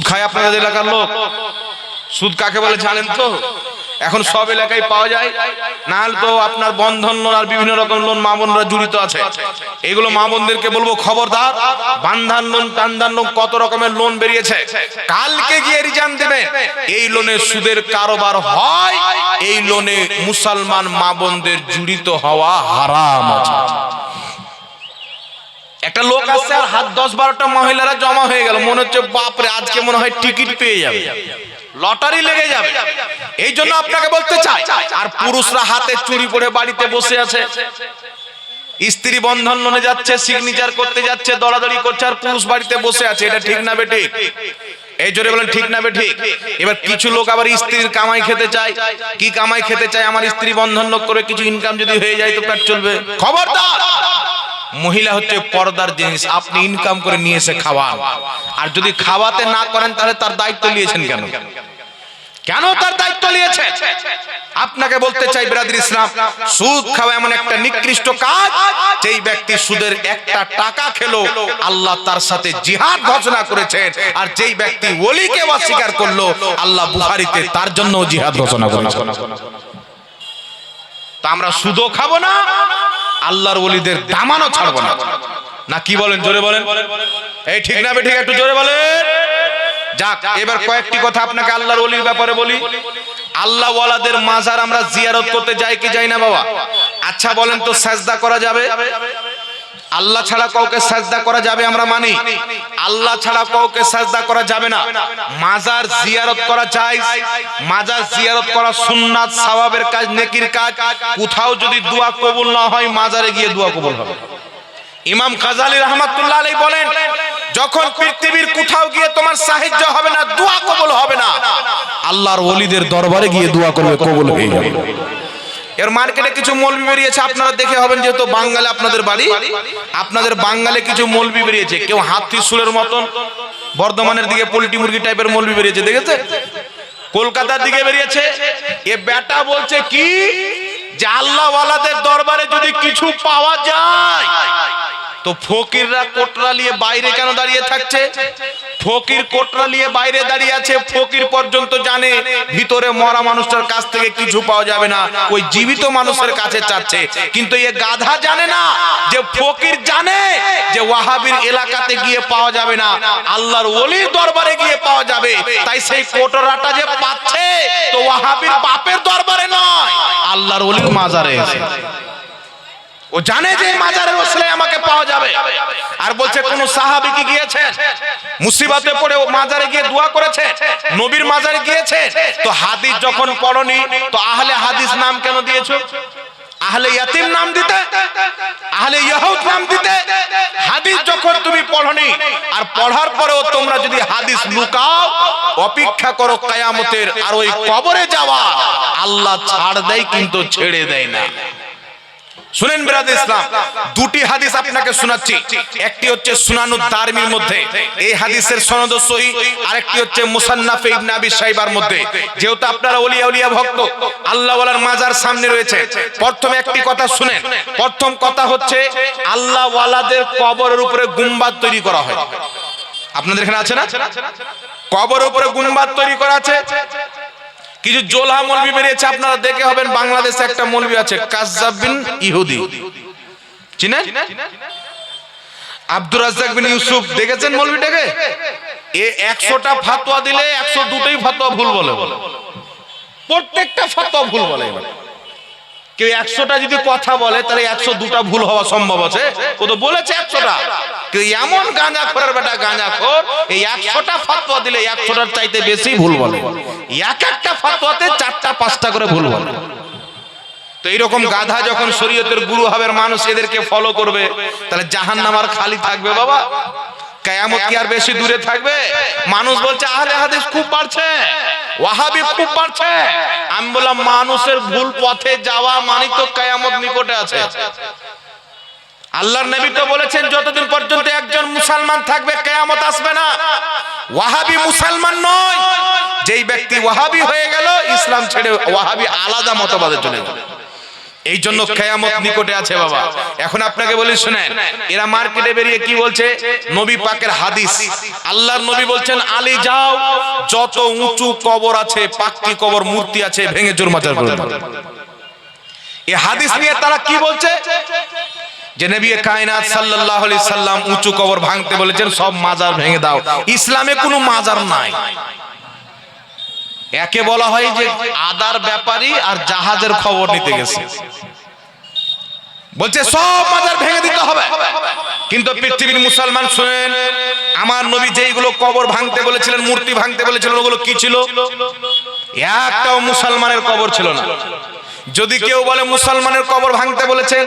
খায় আপনাদের এলাকার লোক? সুদ কাকে বলে জানেন তো? এখন সব এলাকায় পাওয়া যায়, না হলে তো আপনার বন্ধন লোন আর বিভিন্ন রকম লোন মা বোনরা জড়িত আছে। এগুলো মা বোনদেরকে বলবো খবরদার, বান্ধান লোন টান্ধান লোন কত রকমের লোন বেরিয়েছে, কালকে গিয়ে রিজার্ন দেবে। এই লোনে সুদের কারবার হয়, এই লোনে মুসলমান মা বোনদের জড়িত হওয়া হারাম আছে। একটা লোক আসছে আর হাত 10-12টা মহিলারা জমা হয়ে গেল, মনে হচ্ছে বাপরে আজকে মনে হয় টিকিট পেয়ে যাবে, লটারি লেগে যাবে। এই জন্য আপনাকে বলতে চাই, আর পুরুষরা হাতে চুরি পরে বাড়িতে বসে আছে, স্ত্রী বন্ধন লোনে যাচ্ছে, সিগনেচার করতে যাচ্ছে, দৌড়াদৌড়ি করছে, আর পুরুষ বাড়িতে বসে আছে। এটা ঠিক না বেঠিক? এই জোরে বলেন ঠিক না বেঠিক? এবার কিছু লোক আবার স্ত্রীর কামাই খেতে চায়। কি কামাই খেতে চায়? আমার স্ত্রী বন্ধন লোক করে কিছু ইনকাম যদি হয়ে যায় তো পেট চলবে। খবরদার, মহিলা হচ্ছে পর্দার জিনিস, আপনি ইনকাম করে নিয়ে এসে খাওয়ান। আর যদি খাওয়াতে না করেন তাহলে তার দায়িত্ব নিয়েছেন কেন? কেন তার দায়িত্ব নিয়েছেন? আপনাকে বলতে চাই বিরাদর ইসলাম, সুদ খাওয়া এমন একটা নিকৃষ্ট কাজ, যেই ব্যক্তি সুদের একটা টাকা খেলো আল্লাহ তার সাথে জিহাদ ঘোষণা করেছেন। আর যেই ব্যক্তি ওলিকে অস্বীকার করলো আল্লাহ বুখারীতে তার জন্য জিহাদ ঘোষণা করেছেন। তো আমরা সুদও খাবো না, আল্লাহর ওলিদের দামানও ছাড়বো না। না কি বলেন? জোরে বলেন। এই ঠিক না বেঠিক? একটু জোরে বলেন। যাক, এবার কয়েকটি কথা আপনাকে আল্লাহর ওলির ব্যাপারে বলি। আল্লাহ ওয়ালাদের মাজার আমরা জিয়ারত করতে যাই কি যাই না বাবা? আচ্ছা বলেন তো, সাজদা করা যাবে? আল্লাহ ছাড়া কাউকে সাজদা করা যাবে? আমরা মানি। আল্লাহ ছাড়া কাউকে সাজদা করা যাবে না। মাজার জিয়ারত করা যায়, মাজার জিয়ারত করা সুন্নাত, সওয়াবের কাজ, নেকির কাজ। কোথাও যদি দোয়া কবুল না হয়, মাজারে গিয়ে দোয়া কবুল হবে। ইমাম গাজ্জালী রাহমাতুল্লাহ আলাইহি বলেন, যখন পৃথিবীর কোথাও গিয়ে তোমার সাহায্য হবে না, দোয়া কবুল হবে না, আল্লাহর ওলিদের দরবারে গিয়ে দোয়া করবে, কবুল হয়ে যাবে। এর মার্কেটে কিছু মৌলবি বেরিয়েছে, আপনারা দেখে হবেন, যেহেতু বাঙালি আপনাদের বাড়ি, আপনাদের বাঙালি কিছু মৌলবি বেরিয়েছে। কেউ হাতি সুরের মতন, বর্ধমানের দিকে পোল্ট্রি মুরগি টাইপের মৌলবি বেরিয়েছে, দেখেছে? কলকাতার দিকে বেরিয়েছে। এ বেটা বলছে কি, যে আল্লাহ ওয়ালাদের দরবারে যদি কিছু পাওয়া যায় তো ফকিররা কোটরা নিয়ে বাইরে কেন দাঁড়িয়ে থাকছে? ফকির কোটরা নিয়ে বাইরে দাঁড়িয়ে আছে, ফকির পর্যন্ত জানে ভিতরে মরা মানুষটার কাছ থেকে কিছু পাওয়া যাবে না, ওই জীবিত মানুষের কাছে চাচ্ছে। কিন্তু এ গাধা জানে না যে ফকির জানে যে ওয়াহাবির এলাকাতে গিয়ে পাওয়া যাবে না, আল্লাহর ওলির দরবারে গিয়ে পাওয়া যাবে। তাই সেই কোটরাটা যে পাচ্ছে তো ওয়াহাবির বাপের দরবারে নয়, আল্লাহর ওলির মাজারে এসে। ও জানে যে মাজারের ওসিলায় আমাকে পাওয়া যাবে। আর বলছে কোন সাহাবী কি গিয়েছে মুসিবতে পড়ে ও মাজারে গিয়ে দোয়া করেছে, নবীর মাজারে গিয়েছে? তো হাদিস যখন পড়নি তো আহলে হাদিস নাম কেন দিয়েছো? আহলে ইয়াতিম নাম দিতে, আহলে ইহুদ নাম দিতে। হাদিস যখন তুমি পড়নি, আর পড়ার পরেও তোমরা যদি হাদিস লুকাও, অপেক্ষা করো কিয়ামতের, আর ওই কবরে যাওয়া আল্লাহ ছাড় দেয় কিন্তু ছেড়ে দেয় না। শুনেন বিরাদ ইসলাম, দুটি হাদিস আপনাকে শোনাচ্ছি। একটি হচ্ছে সুনানুদ দারমির মধ্যে, এই হাদিসের সনদ সহিহ। আরেকটি হচ্ছে মুসান্নাফে ইবনে আবি শাইবার মধ্যে। যেহেতু আপনারা ওলিয়া ওলিয়া ভক্ত, আল্লাহ ওয়ালার মাজার সামনে রয়েছে, প্রথমে একটি কথা শুনেন। প্রথম কথা হচ্ছে, আল্লাহ ওয়ালাদের কবরের উপরে গুম্বাদ তৈরি করা হয়। আপনাদের এখানে আছে না? কবরের উপরে গুম্বাদ তৈরি করা আছে। কিছু জোলহা মৌলবি বেরিয়েছে, আপনারা দেখে হবেন, বাংলাদেশে একটা মৌলবি আছে কাজ্জাব বিন ইহুদি, চিনেন? আব্দুর রাজ্জাক বিন ইউসুফ, দেখেছেন মৌলবিটাকে? এ 100টা ফতোয়া দিলে 102টাই ফতোয়া ভুল বলে, প্রত্যেকটা ফতোয়া ভুল বলে। কেউ 100টা যদি কথা বলে তাহলে 102টা ভুল হওয়া সম্ভব আছে। ও তো বলেছে 100টা। কেউ এমন গাঁজাখোরের বেটা গাঁজাখোর, এই 100টা ফতোয়া দিলে 100টার চাইতে বেশি ভুল বলে। এক একটা ফতোয়াতে 4টা 5টা করে ভুল বলে। তো এইরকম গাধা যখন শরীয়তের গুরু হবে, মানুষ এদেরকে ফলো করবে, তাহলে জাহান্নাম আর খালি থাকবে বাবা? কিয়ামত কি আর বেশি দূরে থাকবে? মানুষ বলছে আহলে হাদিস খুব বাড়ছে, ওয়াহাবি খুব বাড়ছে। আমি বললাম, মানুষের ভুল পথে যাওয়া মানে তো কিয়ামত নিকটে আছে। আল্লাহর নবী তো বলেছেন, যতদিন পর্যন্ত একজন মুসলমান থাকবে কিয়ামত আসবে না। ওয়াহাবি মুসলমান নয়, যেই ব্যক্তি ওয়াহাবি হয়ে গেল ইসলাম ছেড়ে ওয়াহাবি আলাদা মতবাদে চলে গেল। এই জন্য কিয়ামত নিকটে আছে বাবা। এখন আপনাকে বলি শুনেন, এরা মার্কেটে বেরিয়ে কি বলছে, নবী পাকের হাদিস, আল্লাহর নবী বলছেন আলী যাও, যত উঁচু কবর আছে, পাক্কি কবর, মূর্তি আছে, ভেঙে চুরমাচার করে দাও। এই হাদিস নিয়ে তারা কি বলছে, যে নবী কায়নাত সাল্লাল্লাহু আলাইহি সাল্লাম উঁচু কবর ভাঙতে বলেছেন, সব মাজার ভেঙে দাও। ইসলামে কোনো মাজার নাই। একে বলা হয় যে আদার ব্যাপারী আর জাহাজের খবর নিতে গেছে, বলছে সব মাজার ভেঙে দিতে হবে। কিন্তু পৃথিবীর মুসলমান শুনেন, আমার নবী যেইগুলো কবর ভাঙতে বলেছিলেন, মূর্তি ভাঙতে বলেছিলেন, ওগুলো কি ছিল? একটাও মুসলমানের কবর ছিল না। যদি কেউ বলে মুসলমানের কবর ভাঙতে বলেছে,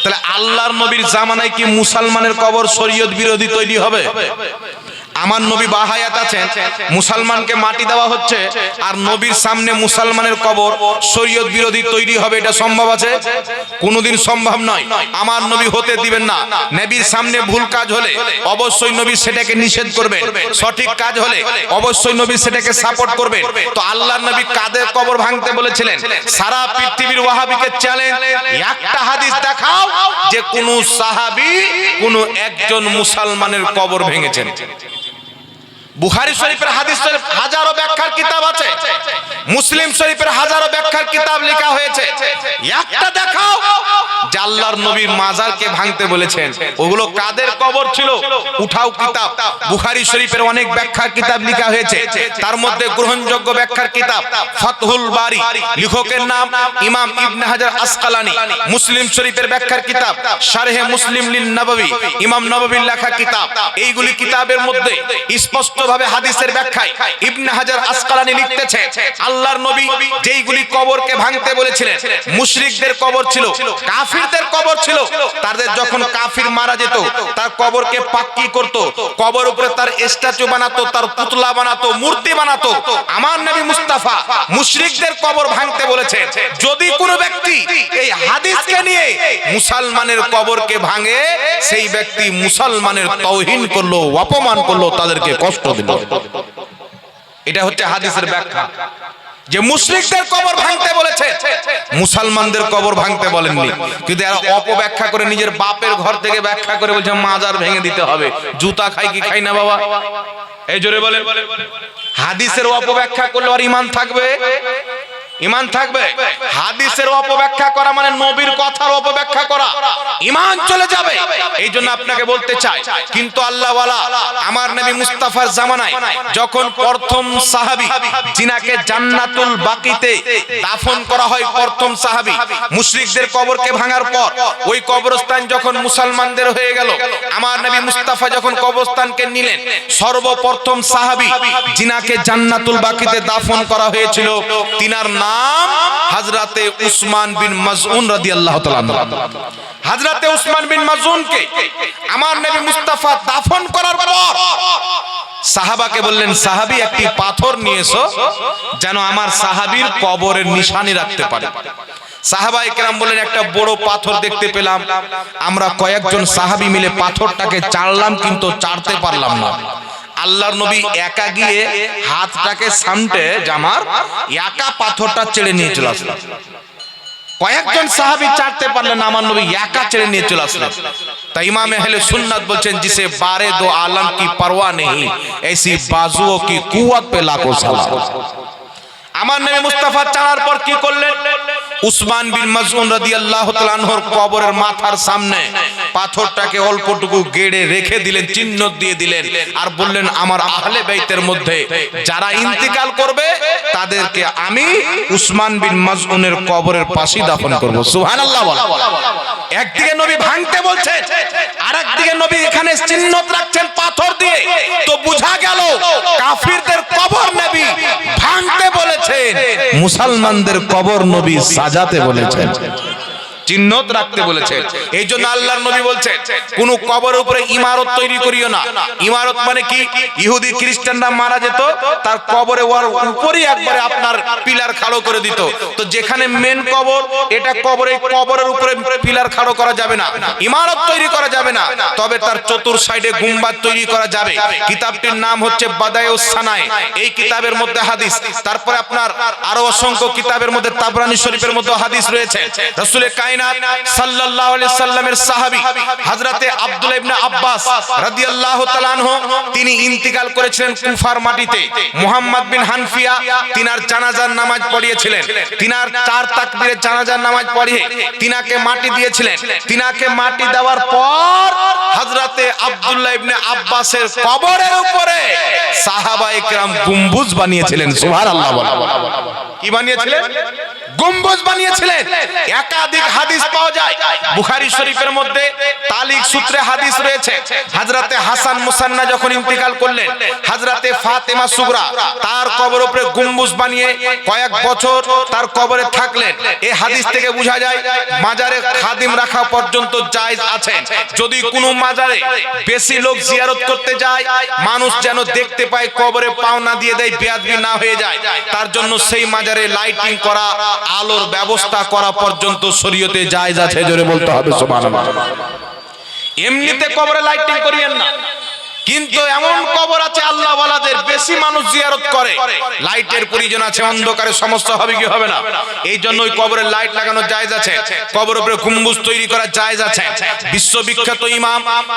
তাহলে আল্লাহর নবীর জামানায় কি মুসলমানের কবর শরীয়ত বিরোধী তৈরি হবে? আমার নবী বাহায়াত আছেন, মুসলমানকে মাটি দেওয়া হচ্ছে, আর নবীর সামনে মুসলমানের কবর শরীয়ত বিরোধী তৈরি হবে, এটা সম্ভব আছে? কোনোদিন সম্ভব নয়। আমার নবী হতে দিবেন না। নবীর সামনে ভুল কাজ হলে অবশ্যই নবী সেটাকে নিষেধ করবেন, সঠিক কাজ হলে অবশ্যই নবী সেটাকে সাপোর্ট করবেন। তো আল্লাহর নবী কাদের কবর ভাঙতে বলেছিলেন? সারা পৃথিবীর ওয়াহাবিকে চ্যালেঞ্জ, একটা হাদিস দেখাও যে কোন সাহাবী কোন একজন মুসলমানের কবর ভেঙেছেন। বুখারী শরীফের হাদিস শরীফ হাজারো ব্যাখ্যার কিতাব আছে, মুসলিম শরীফের হাজারো ব্যাখ্যার কিতাব লেখা হয়েছে, একটা দেখাও যে আল্লাহর নবীর মাজারকে ভাঙতে বলেছেন। ওগুলো কাদের কবর ছিল? উঠাও কিতাব। বুখারী শরীফের অনেক ব্যাখ্যার কিতাব লেখা হয়েছে, তার মধ্যে গ্রহণযোগ্য ব্যাখ্যার কিতাব ফাতহুল বারী, লেখকের নাম ইমাম ইবনে হাজার আসকালানী। মুসলিম শরীফের ব্যাখ্যার কিতাব শারহে মুসলিম লিন নববী, ইমাম নববীর লেখা কিতাব। এইগুলি কিতাবের মধ্যে স্পষ্ট ভাবে হাদিসের ব্যাখ্যায় ইবনে হাজার আসকালানী লিখতেছে, আল্লাহর নবী যেইগুলি কবরকে ভাঙতে বলেছিলেন, মুশরিকদের কবর ছিল, কাফিরদের কবর ছিল। তাদের যখন কাফির মারা যেত, তার কবরকে পাক্কি করত, কবর উপরে তার স্ট্যাচু বানাতো, তার পুতলা বানাতো, মূর্তি বানাতো। আমার নবী মুস্তাফা মুশরিকদের কবর ভাঙতে বলেছেন। যদি কোনো ব্যক্তি এই হাদিসকে নিয়ে মুসলমানের কবরকে ভাঙে, সেই ব্যক্তি মুসলমানের তাওহীন করলো, অপমান করলো, তাদেরকে কষ্ট দিল। এটা হচ্ছে হাদিসের ব্যাখ্যা, যে মুশরিকদের কবর ভাঙতে বলেছে, মুসলমানদের কবর ভাঙতে বলেননি। কিন্তু এরা অপব্যাখ্যা করে নিজের বাপের ঘর থেকে ব্যাখ্যা করে বলছে মাজার ভেঙে দিতে হবে। জুতা খাই কি খাই না বাবা? এই জোরে বলেন, হাদিসের অপব্যাখ্যা করলে আর ঈমান থাকবে? ঈমান থাকবে? হাদিসের অপব্যাখ্যা করা মানে নবীর কথার অপব্যাখ্যা করা, ঈমান চলে যাবে। এই জন্য আপনাকে বলতে চাই, কিন্তু আল্লাহ ওয়ালা আমার নবী মুস্তাফার জামানায় যখন প্রথম সাহাবী যিনাকে জান্নাতুল বাকিতে দাফন করা হয়, প্রথম সাহাবী মুশরিকদের কবরকে ভাঙার পর ওই কবরস্থান যখন মুসলমানদের হয়ে গেল, আমার নবী মুস্তাফা যখন কবরস্থানকে নিলেন, সর্বপ্রথম সাহাবী যিনাকে জান্নাতুল বাকিতে দাফন করা হয়েছিল, তিনার নাম হযরতে উসমান বিন মাজউন রাদিয়াল্লাহু তাআলা আনহু। হযরতে উসমান বিন মাজউনকে আমার নবী মুস্তাফা দাফন করার পর সাহাবাকে বললেন, সাহাবী একটি পাথর নিয়ে এসো, যেন আমার সাহাবীর কবরের নিশানি রাখতে পারে। সাহাবায়ে কেরাম বললেন, একটা বড় পাথর দেখতে পেলাম। আমরা কয়েকজন সাহাবী মিলে পাথরটাকে চাড়লাম, কিন্তু চাড়তে পারলাম না। আল্লাহর নবী একা গিয়ে হাতটাকে সামটে জামার একা পাথরটা চেড়ে নিয়ে চলে আসলেন। কয়েকজন সাহাবী চাড়তে পারলেন, আমার নবী একা চেড়ে নিয়ে চলে আসলেন। তাই ইমাম আহলে সুন্নাত বলছেন, जिसे बारे दो आलम की परवाह नहीं, ऐसी बाजुओं की कुव्वत पे लाखों सलाम। আমার নবী মুস্তাফা চাড়ার পর কি করলেন? উসমান বিন মাজউন রাদিয়াল্লাহু তাআলা আনহুর কবরের মাথার সামনে পাথরটাকে অল্পটুকু গেড়ে রেখে দিলেন, চিহ্ন দিয়ে দিলেন, আর বললেন, আমার আহলে বাইতের মধ্যে যারা ইন্তিকাল করবে তাদেরকে আমি উসমান বিন মাজউনের কবরের পাশেই দাফন করব। সুবহানাল্লাহ বলা। একদিকে নবী ভাঙতে বলছেন, আরেকদিকে নবী এখানে চিহ্ন রাখছেন পাথর দিয়ে। তো বোঝা গেল কাফিরদের কবর নবী ভাঙতে বলেছেন, মুসলমানদের কবর নবী সাজাতে বলেছেন। চিহ্নত রাখতে বলেছেন। এই জন্য আল্লাহর নবী বলছেন কোন কবরের উপরে ইমারত তৈরি করিও না। ইমারত মানে কি? ইহুদি খ্রিস্টানরা মারা যেত, তার কবরে ওর উপরই একবারে আপনার পিলার খাড়ো করে দিত। তো যেখানে মেন কবর, এটা কবরের উপরে পিলার খাড়ো করা যাবে না, ইমারত তৈরি করা যাবে না, তবে তার চতুর সাইডে গুম্বাদ তৈরি করা যাবে। কিতাবটির নাম হচ্ছে বাদায়ুস সানায়ে। এই কিতাবের মধ্যে হাদিস, তারপরে আপনার আরো অসংখ্য কিতাবের মধ্যে তাবরানী শরীফের মধ্যে হাদিস রয়েছে। রাসূলে কায়নাত সাল্লাল্লাহু আলাইহি সাল্লামের সাহাবী হযরতে আব্দুল্লাহ ইবনে আব্বাস রাদিয়াল্লাহু তাআলা আনহু তিনি ইন্তিকাল করেছিলেন কুফার মাটিতে। মুহাম্মদ বিন হানফিয়া তিনার জানাজার নামাজ পড়িয়েছিলেন। তিনার 4 তাকবীরে জানাজার নামাজ পড়িয়ে তিনাকে মাটি দিয়েছিলেন। তিনাকে মাটি দেওয়ার পর হযরতে আব্দুল্লাহ ইবনে আব্বাসের কবরের উপরে সাহাবায়ে কেরাম গম্বুজ বানিয়েছিলেন। সুবহানাল্লাহ বলেন। কি বানিয়েছিলেন? গম্বুজ বানিয়েছিলেন। একাধিক হাদিস পাওয়া যায় বুখারী শরীফের মধ্যে, তালিক সূত্রে হাদিস রয়েছে। হযরতে হাসান মুসান্না যখন ইন্তিকাল করলেন, হযরতে ফাতেমা সুগরা তার কবরের উপরে গম্বুজ বানিয়ে কয়েক বছর তার কবরে থাকলেন। এই হাদিস থেকে বোঝা যায় মাজারে খাদিম রাখা পর্যন্ত জায়েজ আছে। যদি কোনো মাজারে বেশি লোক জিয়ারত করতে যায়, মানুষ যেন দেখতে পায়, কবরে পাও না দিয়ে দেয়, বেয়াদবি না হয়ে যায়, তার জন্য সেই মাজারে লাইটিং করা, আলোর ব্যবস্থা করা পর্যন্ত শরীয়তে জায়েজ আছে। জোরে বলতে হবে সুবহানাল্লাহ। এমনিতে কবরে লাইটিং করিয়েন না, কিন্তু এমন কবর আছে আল্লাহ ওয়ালাদের বেশি মানুষ জিয়ারত করে, লাইটের প্রয়োজন আছে, অন্ধকারে সমস্যা হবে কি হবে না, এই জন্য ওই কবরে লাইট লাগানো জায়েজ আছে। কবরের উপরে গম্বুজ তৈরি করা জায়েজ আছে। বিশ্ববিখ্যাত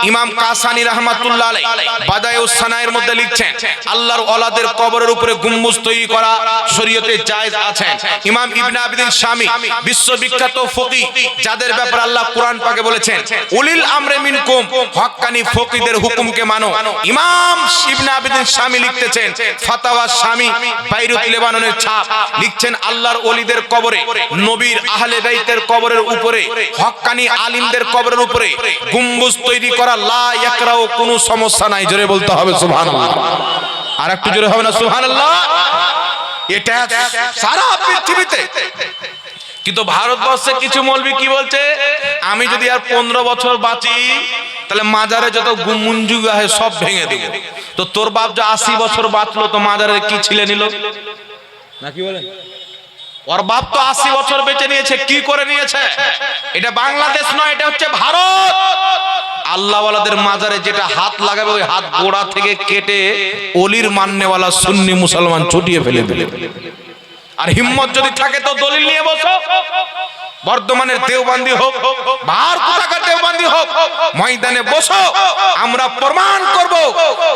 ইমাম কাসানি রাহমাতুল্লাহ আলাইহি বাদায়ুস সানায়ের মধ্যে লিখছেন আল্লাহর ওয়ালাদের কবরের উপরে গম্বুজ তৈরি করা শরীয়তে জায়েজ আছে। ইমাম ইবনে আবিদিন শামী বিশ্ববিখ্যাত ফকিহ, যাদের ব্যাপারে আল্লাহ কুরআন পাকে বলেছেন উলিল আমরে মিনকুম, হক্কানি ফকিহদের হুকুমকে মানো। ইমাম ইবনে আবিদিন শামী লিখতেছেন ফাতাওয়া শামী বাইরুত লেবাননের ছাপ, লিখছেন আল্লাহর ওলিদের কবরে, নবীর আহলে বাইতের কবরের উপরে, হক্কানি আলিমদের কবরের উপরে গম্বুজ তৈরি করা লা ইয়াকরাউ, কোনো সমস্যা নাই। জোরে বলতে হবে সুবহানাল্লাহ। আর একটু জোরে হবে না সুবহানাল্লাহ? এটা সারা পৃথিবীতে। কিন্তু ভারতবর্ষে কিছু মৌলবি কি বলছে, আমি যদি আর 15 বছর বাঁচি তাহলে মাজারে যত গুমুঞ্জুগ আছে সব ভেঙে দেব। তো তোর বাপ যে 80 বছর বাঁচলো, তো মাজারে কি ছিলে নিল নাকি বলেন? ওর বাপ তো 80 বছর বেঁচে নিয়েছে, কি করে নিয়েছে? এটা বাংলাদেশ নয়, এটা হচ্ছে ভারত। আল্লাহ ওয়ালাদের মাজারে যেটা হাত লাগাবে, ওই হাত গোড়া থেকে কেটে অলির মাননেওয়ালা সুন্নি মুসলমান ছুটিয়ে ফেলে দিলে। আর হিম্মত যদি থাকে তো দলিল নিয়ে বসো। বর্ধমানের দেওবন্দি হোক, বাহার কোথাকার দেওবন্দি হোক, ময়দানে বসো, আমরা প্রমাণ করব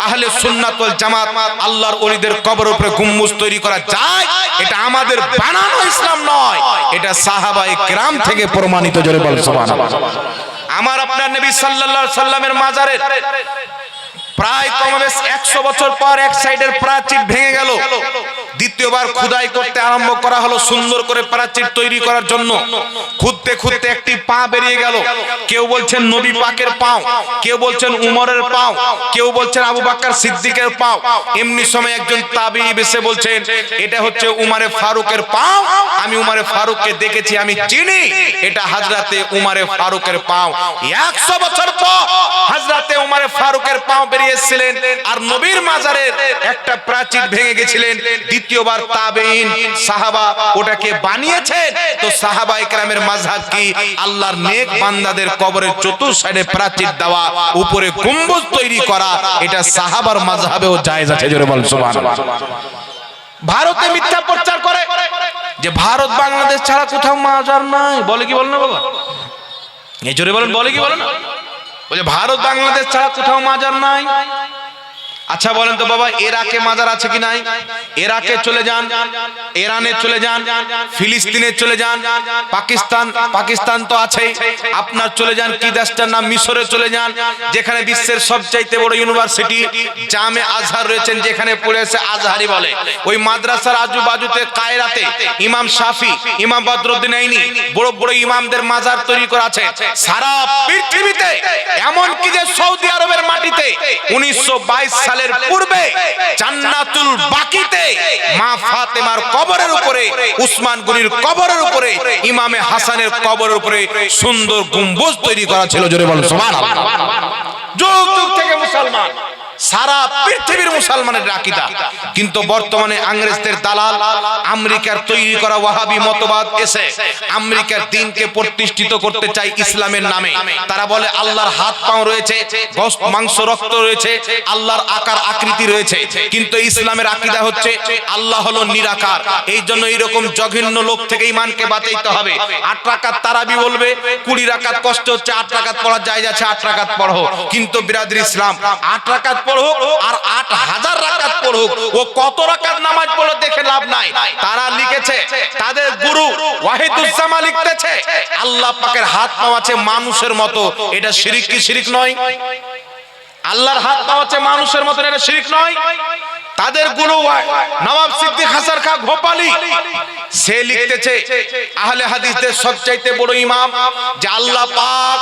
আহলে সুন্নাত ওয়াল জামাত আল্লাহর ওলিদের কবরের উপরে গম্বুজ তৈরি করা যায়। এটা আমাদের বানানো ইসলাম নয়, এটা সাহাবায়ে কেরাম থেকে প্রমাণিত। জোরে বল সুবহানাল্লাহ। আমার আপনার নবী সাল্লাল্লাহু আলাইহি সাল্লামের মাজারের প্রায় কমবেশ 100 বছর পর এক সাইডের প্রাচীর ভেঙে গেল। দ্বিতীয়বার খোদাই করতে আরম্ভ করা হলো সুন্দর করে প্রাচীর তৈরি করার জন্য। খুঁড়তে খুঁড়তে একটি পা বেরিয়ে গেল। কেউ বলছেন নবী পাকের পাও, কেউ বলছেন উমরের পাও, কেউ বলছেন আবু বকর সিদ্দিকের পাও। এমনি সময় একজন তাবিঈ এসে বলছেন এটা হচ্ছে উমরে ফারুকের পাও, আমি উমরে ফারুককে দেখেছি, আমি চিনি, এটা হযরতে উমরে ফারুকের পাও। 100 বছর পর হযরতে উমরে ফারুকের পাও বেরিয়ে এসেছিলেন, আর নবীর মাজারের একটা প্রাচীর ভেঙে গেছিলেন। দ্বিতীয়বার তাবেঈন সাহাবা ওটাকে বানিয়েছেন। তো সাহাবায়ে কেরামের মাযহাব কি? আল্লাহর নেক বান্দাদের কবরের চতুর সাইডে প্রাচীর দেওয়া, উপরে গম্বুজ তৈরি করা, এটা সাহাবার মাযহাবেও জায়েজ আছে। জোরে বল সুবহানাল্লাহ। ভারতে মিথ্যা প্রচার করে যে ভারত বাংলাদেশ ছাড়া কোথাও মাজার নাই, বলে কি বল না বাবা? এই জোরে বলেন, বলে কি বলে না? বলে ভারত বাংলাদেশ ছাড়া কোথাও মাজার নাই। আচ্ছা বলেন তো বাবা, ইরাকে মাজার আছে কি নাই? ইরাকে চলে যান, ইরানে চলে যান, ফিলিস্তিনে চলে যান, পাকিস্তান তো আছেই, আপনার চলে যান কি দেশটার নাম, মিশরে চলে যান, যেখানে বিশ্বের সবচাইতে বড় ইউনিভার্সিটি জামে আজহার রয়েছেন, যেখানে পড়েছে আজহারি বলে। ওই মাদ্রাসার আজুবাজুতে কায়রাতে ইমাম শাফি, ইমাম বদরুদ্দিন আইনি, বড় বড় ইমামদের মাজার তৈরি করা আছে। সারা পৃথিবীতে এমন কি যে সৌদি আরবের মাটিতে 1922 সালে সালের পূর্বে জান্নাতুল বাকিতে মা ফাতেমার কবরের উপরে, উসমান গনির কবরের উপরে, ইমামে হাসানের কবরের উপরে সুন্দর গম্বুজ তৈরি করা ছিল। জোরে বলুন সুবহানাল্লাহ। যুগ যুগ থেকে মুসলমান, সারা পৃথিবীর মুসলমানের আকীদা। কিন্তু বর্তমানে ইংরেজদের দালাল আমেরিকার তৈরি করা ওয়াহাবি মতবাদ এসে আমেরিকার দ্বীনকে প্রতিষ্ঠিত করতে চায় ইসলামের নামে। তারা বলে আল্লাহর হাত পাও রয়েছে, গোশত মাংস রক্ত রয়েছে, আল্লাহর আকার আকৃতি রয়েছে। কিন্তু ইসলামের আকীদা হচ্ছে আল্লাহ হলো নিরাকার। এই জন্য এরকম জঘন্য লোক থেকে ঈমানকে বাঁচাইতে হবে। 8 রাকাত তারাবি বলবে, 20 রাকাত কষ্ট হচ্ছে, 8 রাকাত পড়া জায়েজ আছে, 8 রাকাত পড়ো। কিন্তু বিরাদরি ইসলাম 8 রাকাত পড়ুক আর 8000 রাকাত পড়ুক, ও কত রাকাত নামাজ পড়ে দেখে লাভ নাই। তারা লিখেছে, তাদের গুরু ওয়াহিদুজ্জামান লিখতেছে আল্লাহ পাকের হাত পা আছে মানুষের মতো। এটা শিরক কি শিরক নয়? আল্লাহর হাত পা আছে মানুষের মতো, এটা শিরক নয়? তাদের গুরু নবাব সিদ্দিক হাসান খাঁ গোপালী সে লিখতেছে আহলে হাদিসদের সবচাইতে বড় ইমাম যে আল্লাহ পাক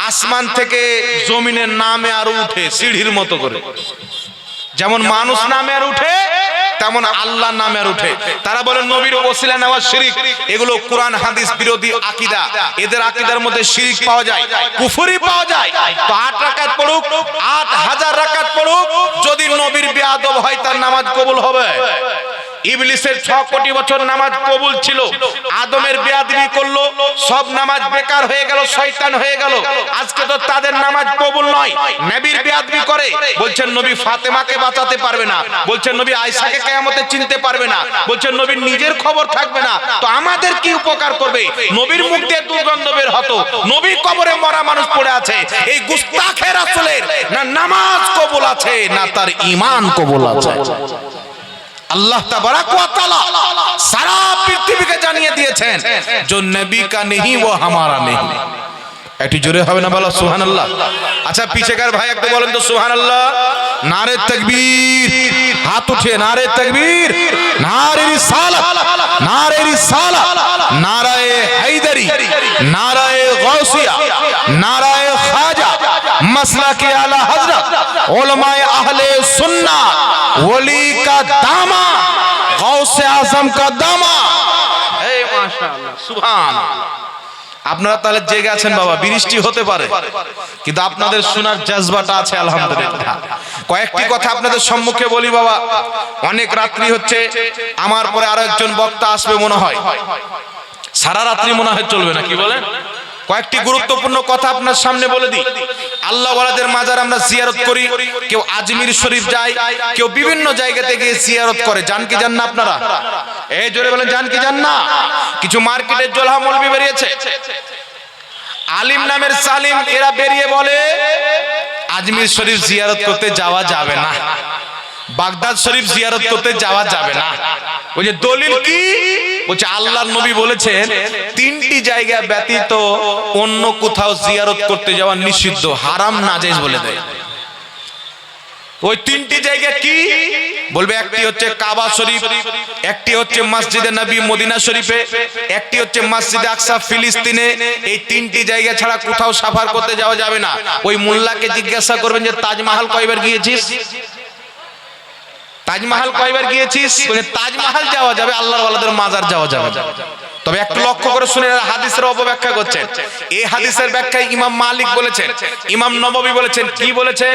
আসমান থেকে জমিনের নামে আর উঠে সিঁড়ির মতো করে, যেমন মানুষ নামে আর উঠে তেমন আল্লাহ নামে আর উঠে। তারা বলেন নবীর ওসিলা নেওয়া শিরক। এগুলো কোরআন হাদিস বিরোধী আকীদা। এদের আকীদার মধ্যে শিরক পাওয়া যায়, কুফরি পাওয়া যায়। তো 8 রাকাত পড়ুক, 8000 রাকাত পড়ুক, যদি নবীর বেয়াদব হয় তার নামাজ কবুল হবে? ইবলিসের 6 কোটি বছর নামাজ কবুল ছিল, আদমের বেয়াদবি করলো, সব নামাজ বেকার হয়ে গেল, শয়তান হয়ে গেল। আজকে তো তাদের নামাজ কবুল নয়, নবীর বেয়াদবি করে। বলছেন নবী ফাতেমাকে বাঁচাতে পারবে না, বলছেন নবী আয়েশাকে কিয়ামতে চিনতে পারবে না, বলছেন নবীর নিজের খবর থাকবে না। তো আমাদের কি উপকার করবে? নবীর মুখ দিয়ে দুর্গন্ধ বের হতো, নবীর কবরে মরা মানুষ পড়ে আছে। এই গুস্তাখে রাসূলের না নামাজ কবুল আছে না তার ঈমান কবুল আছে। আল্লাহ তাবারাক ওয়া তাআলা সারা পৃথিবীকে জানিয়ে দিয়েছেন जो नबी का नहीं वो हमारा नहीं। একটু জোরে হবে না বলো সুবহানাল্লাহ। আচ্ছা পিছেকার ভাই একটু বলেন তো সুবহানাল্লাহ। নারে তাকবীর, হাত উঠে নারে তাকবীর, নারে রিসালাত, নারে রিসালাত, নারায়ে হায়দারি, নারায়ে গাউসিয়া, নারায়ে খাজা, मसलके आला हजरत, उलमाए अहले सुन्नाह, वली का दामा, गौसे आजम का दामा। हे माशाअल्लाह सुभान। আপনারা তাহলে জেগে আছেন বাবা, বৃষ্টি হতে পারে কিন্তু আপনাদের শোনার জজবাটা আছে আলহামদুলিল্লাহ। কয়েকটি কথা আপনাদের সম্মুখে বলি বাবা, অনেক রাত্রি হচ্ছে, আমার পরে আরো একজন বক্তা আসবে মনে হয়, সারা রাত্রি মনে হয় চলবে না, কি বলেন? কয়েকটি গুরুত্বপূর্ণ কথা আপনার সামনে বলে দিই। আল্লাহ ওয়ালাদের মাজার আমরা জিয়ারত করি, কেউ আজমির শরীফ যায়, কেউ বিভিন্ন জায়গাতে গিয়ে জিয়ারত করে। জান কি জান না আপনারা? এই জোরে বলেন জান কি জান না? কিছু মার্কেটে জোলহা মৌলবি বেরিয়েছে, আলিম নামের সালিম, এরা বেরিয়ে বলে আজমির শরীফ জিয়ারত করতে যাওয়া যাবে না, বাগদাদ শরীফ জিয়ারত করতে যাওয়া যাবে না। ওই যে দলিল কি? বলছে আল্লাহর নবী বলেছেন 3টি জায়গা ব্যতীত অন্য কোথাও জিয়ারত করতে যাওয়া নিষিদ্ধ, হারাম নাজেজ বলে দেয়। ওই 3টি জায়গা কি বলবে? একটি হচ্ছে কাবা শরীফ, একটি হচ্ছে মসজিদে নবী মদিনা শরীফে, একটি হচ্ছে মসজিদে আকসা ফিলিস্তিনে। এই 3টি জায়গা ছাড়া কোথাও সফর করতে যাওয়া যাবে না। ওই মোল্লাকে জিজ্ঞাসা করবেন যে তাজমহল কয়বার গিয়েছিস? তাজমহল কয়বার গিয়েছিস? তাজমহল যাওয়া যাবে, আল্লাহর ওয়ালাদের মাজার যাওয়া যাবে। তবে একটু লক্ষ্য করে শুনে, হাদিসের অপব্যাখ্যা করছেন। এই হাদিসের ব্যাখ্যায় ইমাম মালিক বলেছেন, ইমাম নববী বলেছেন, কি বলেছেন?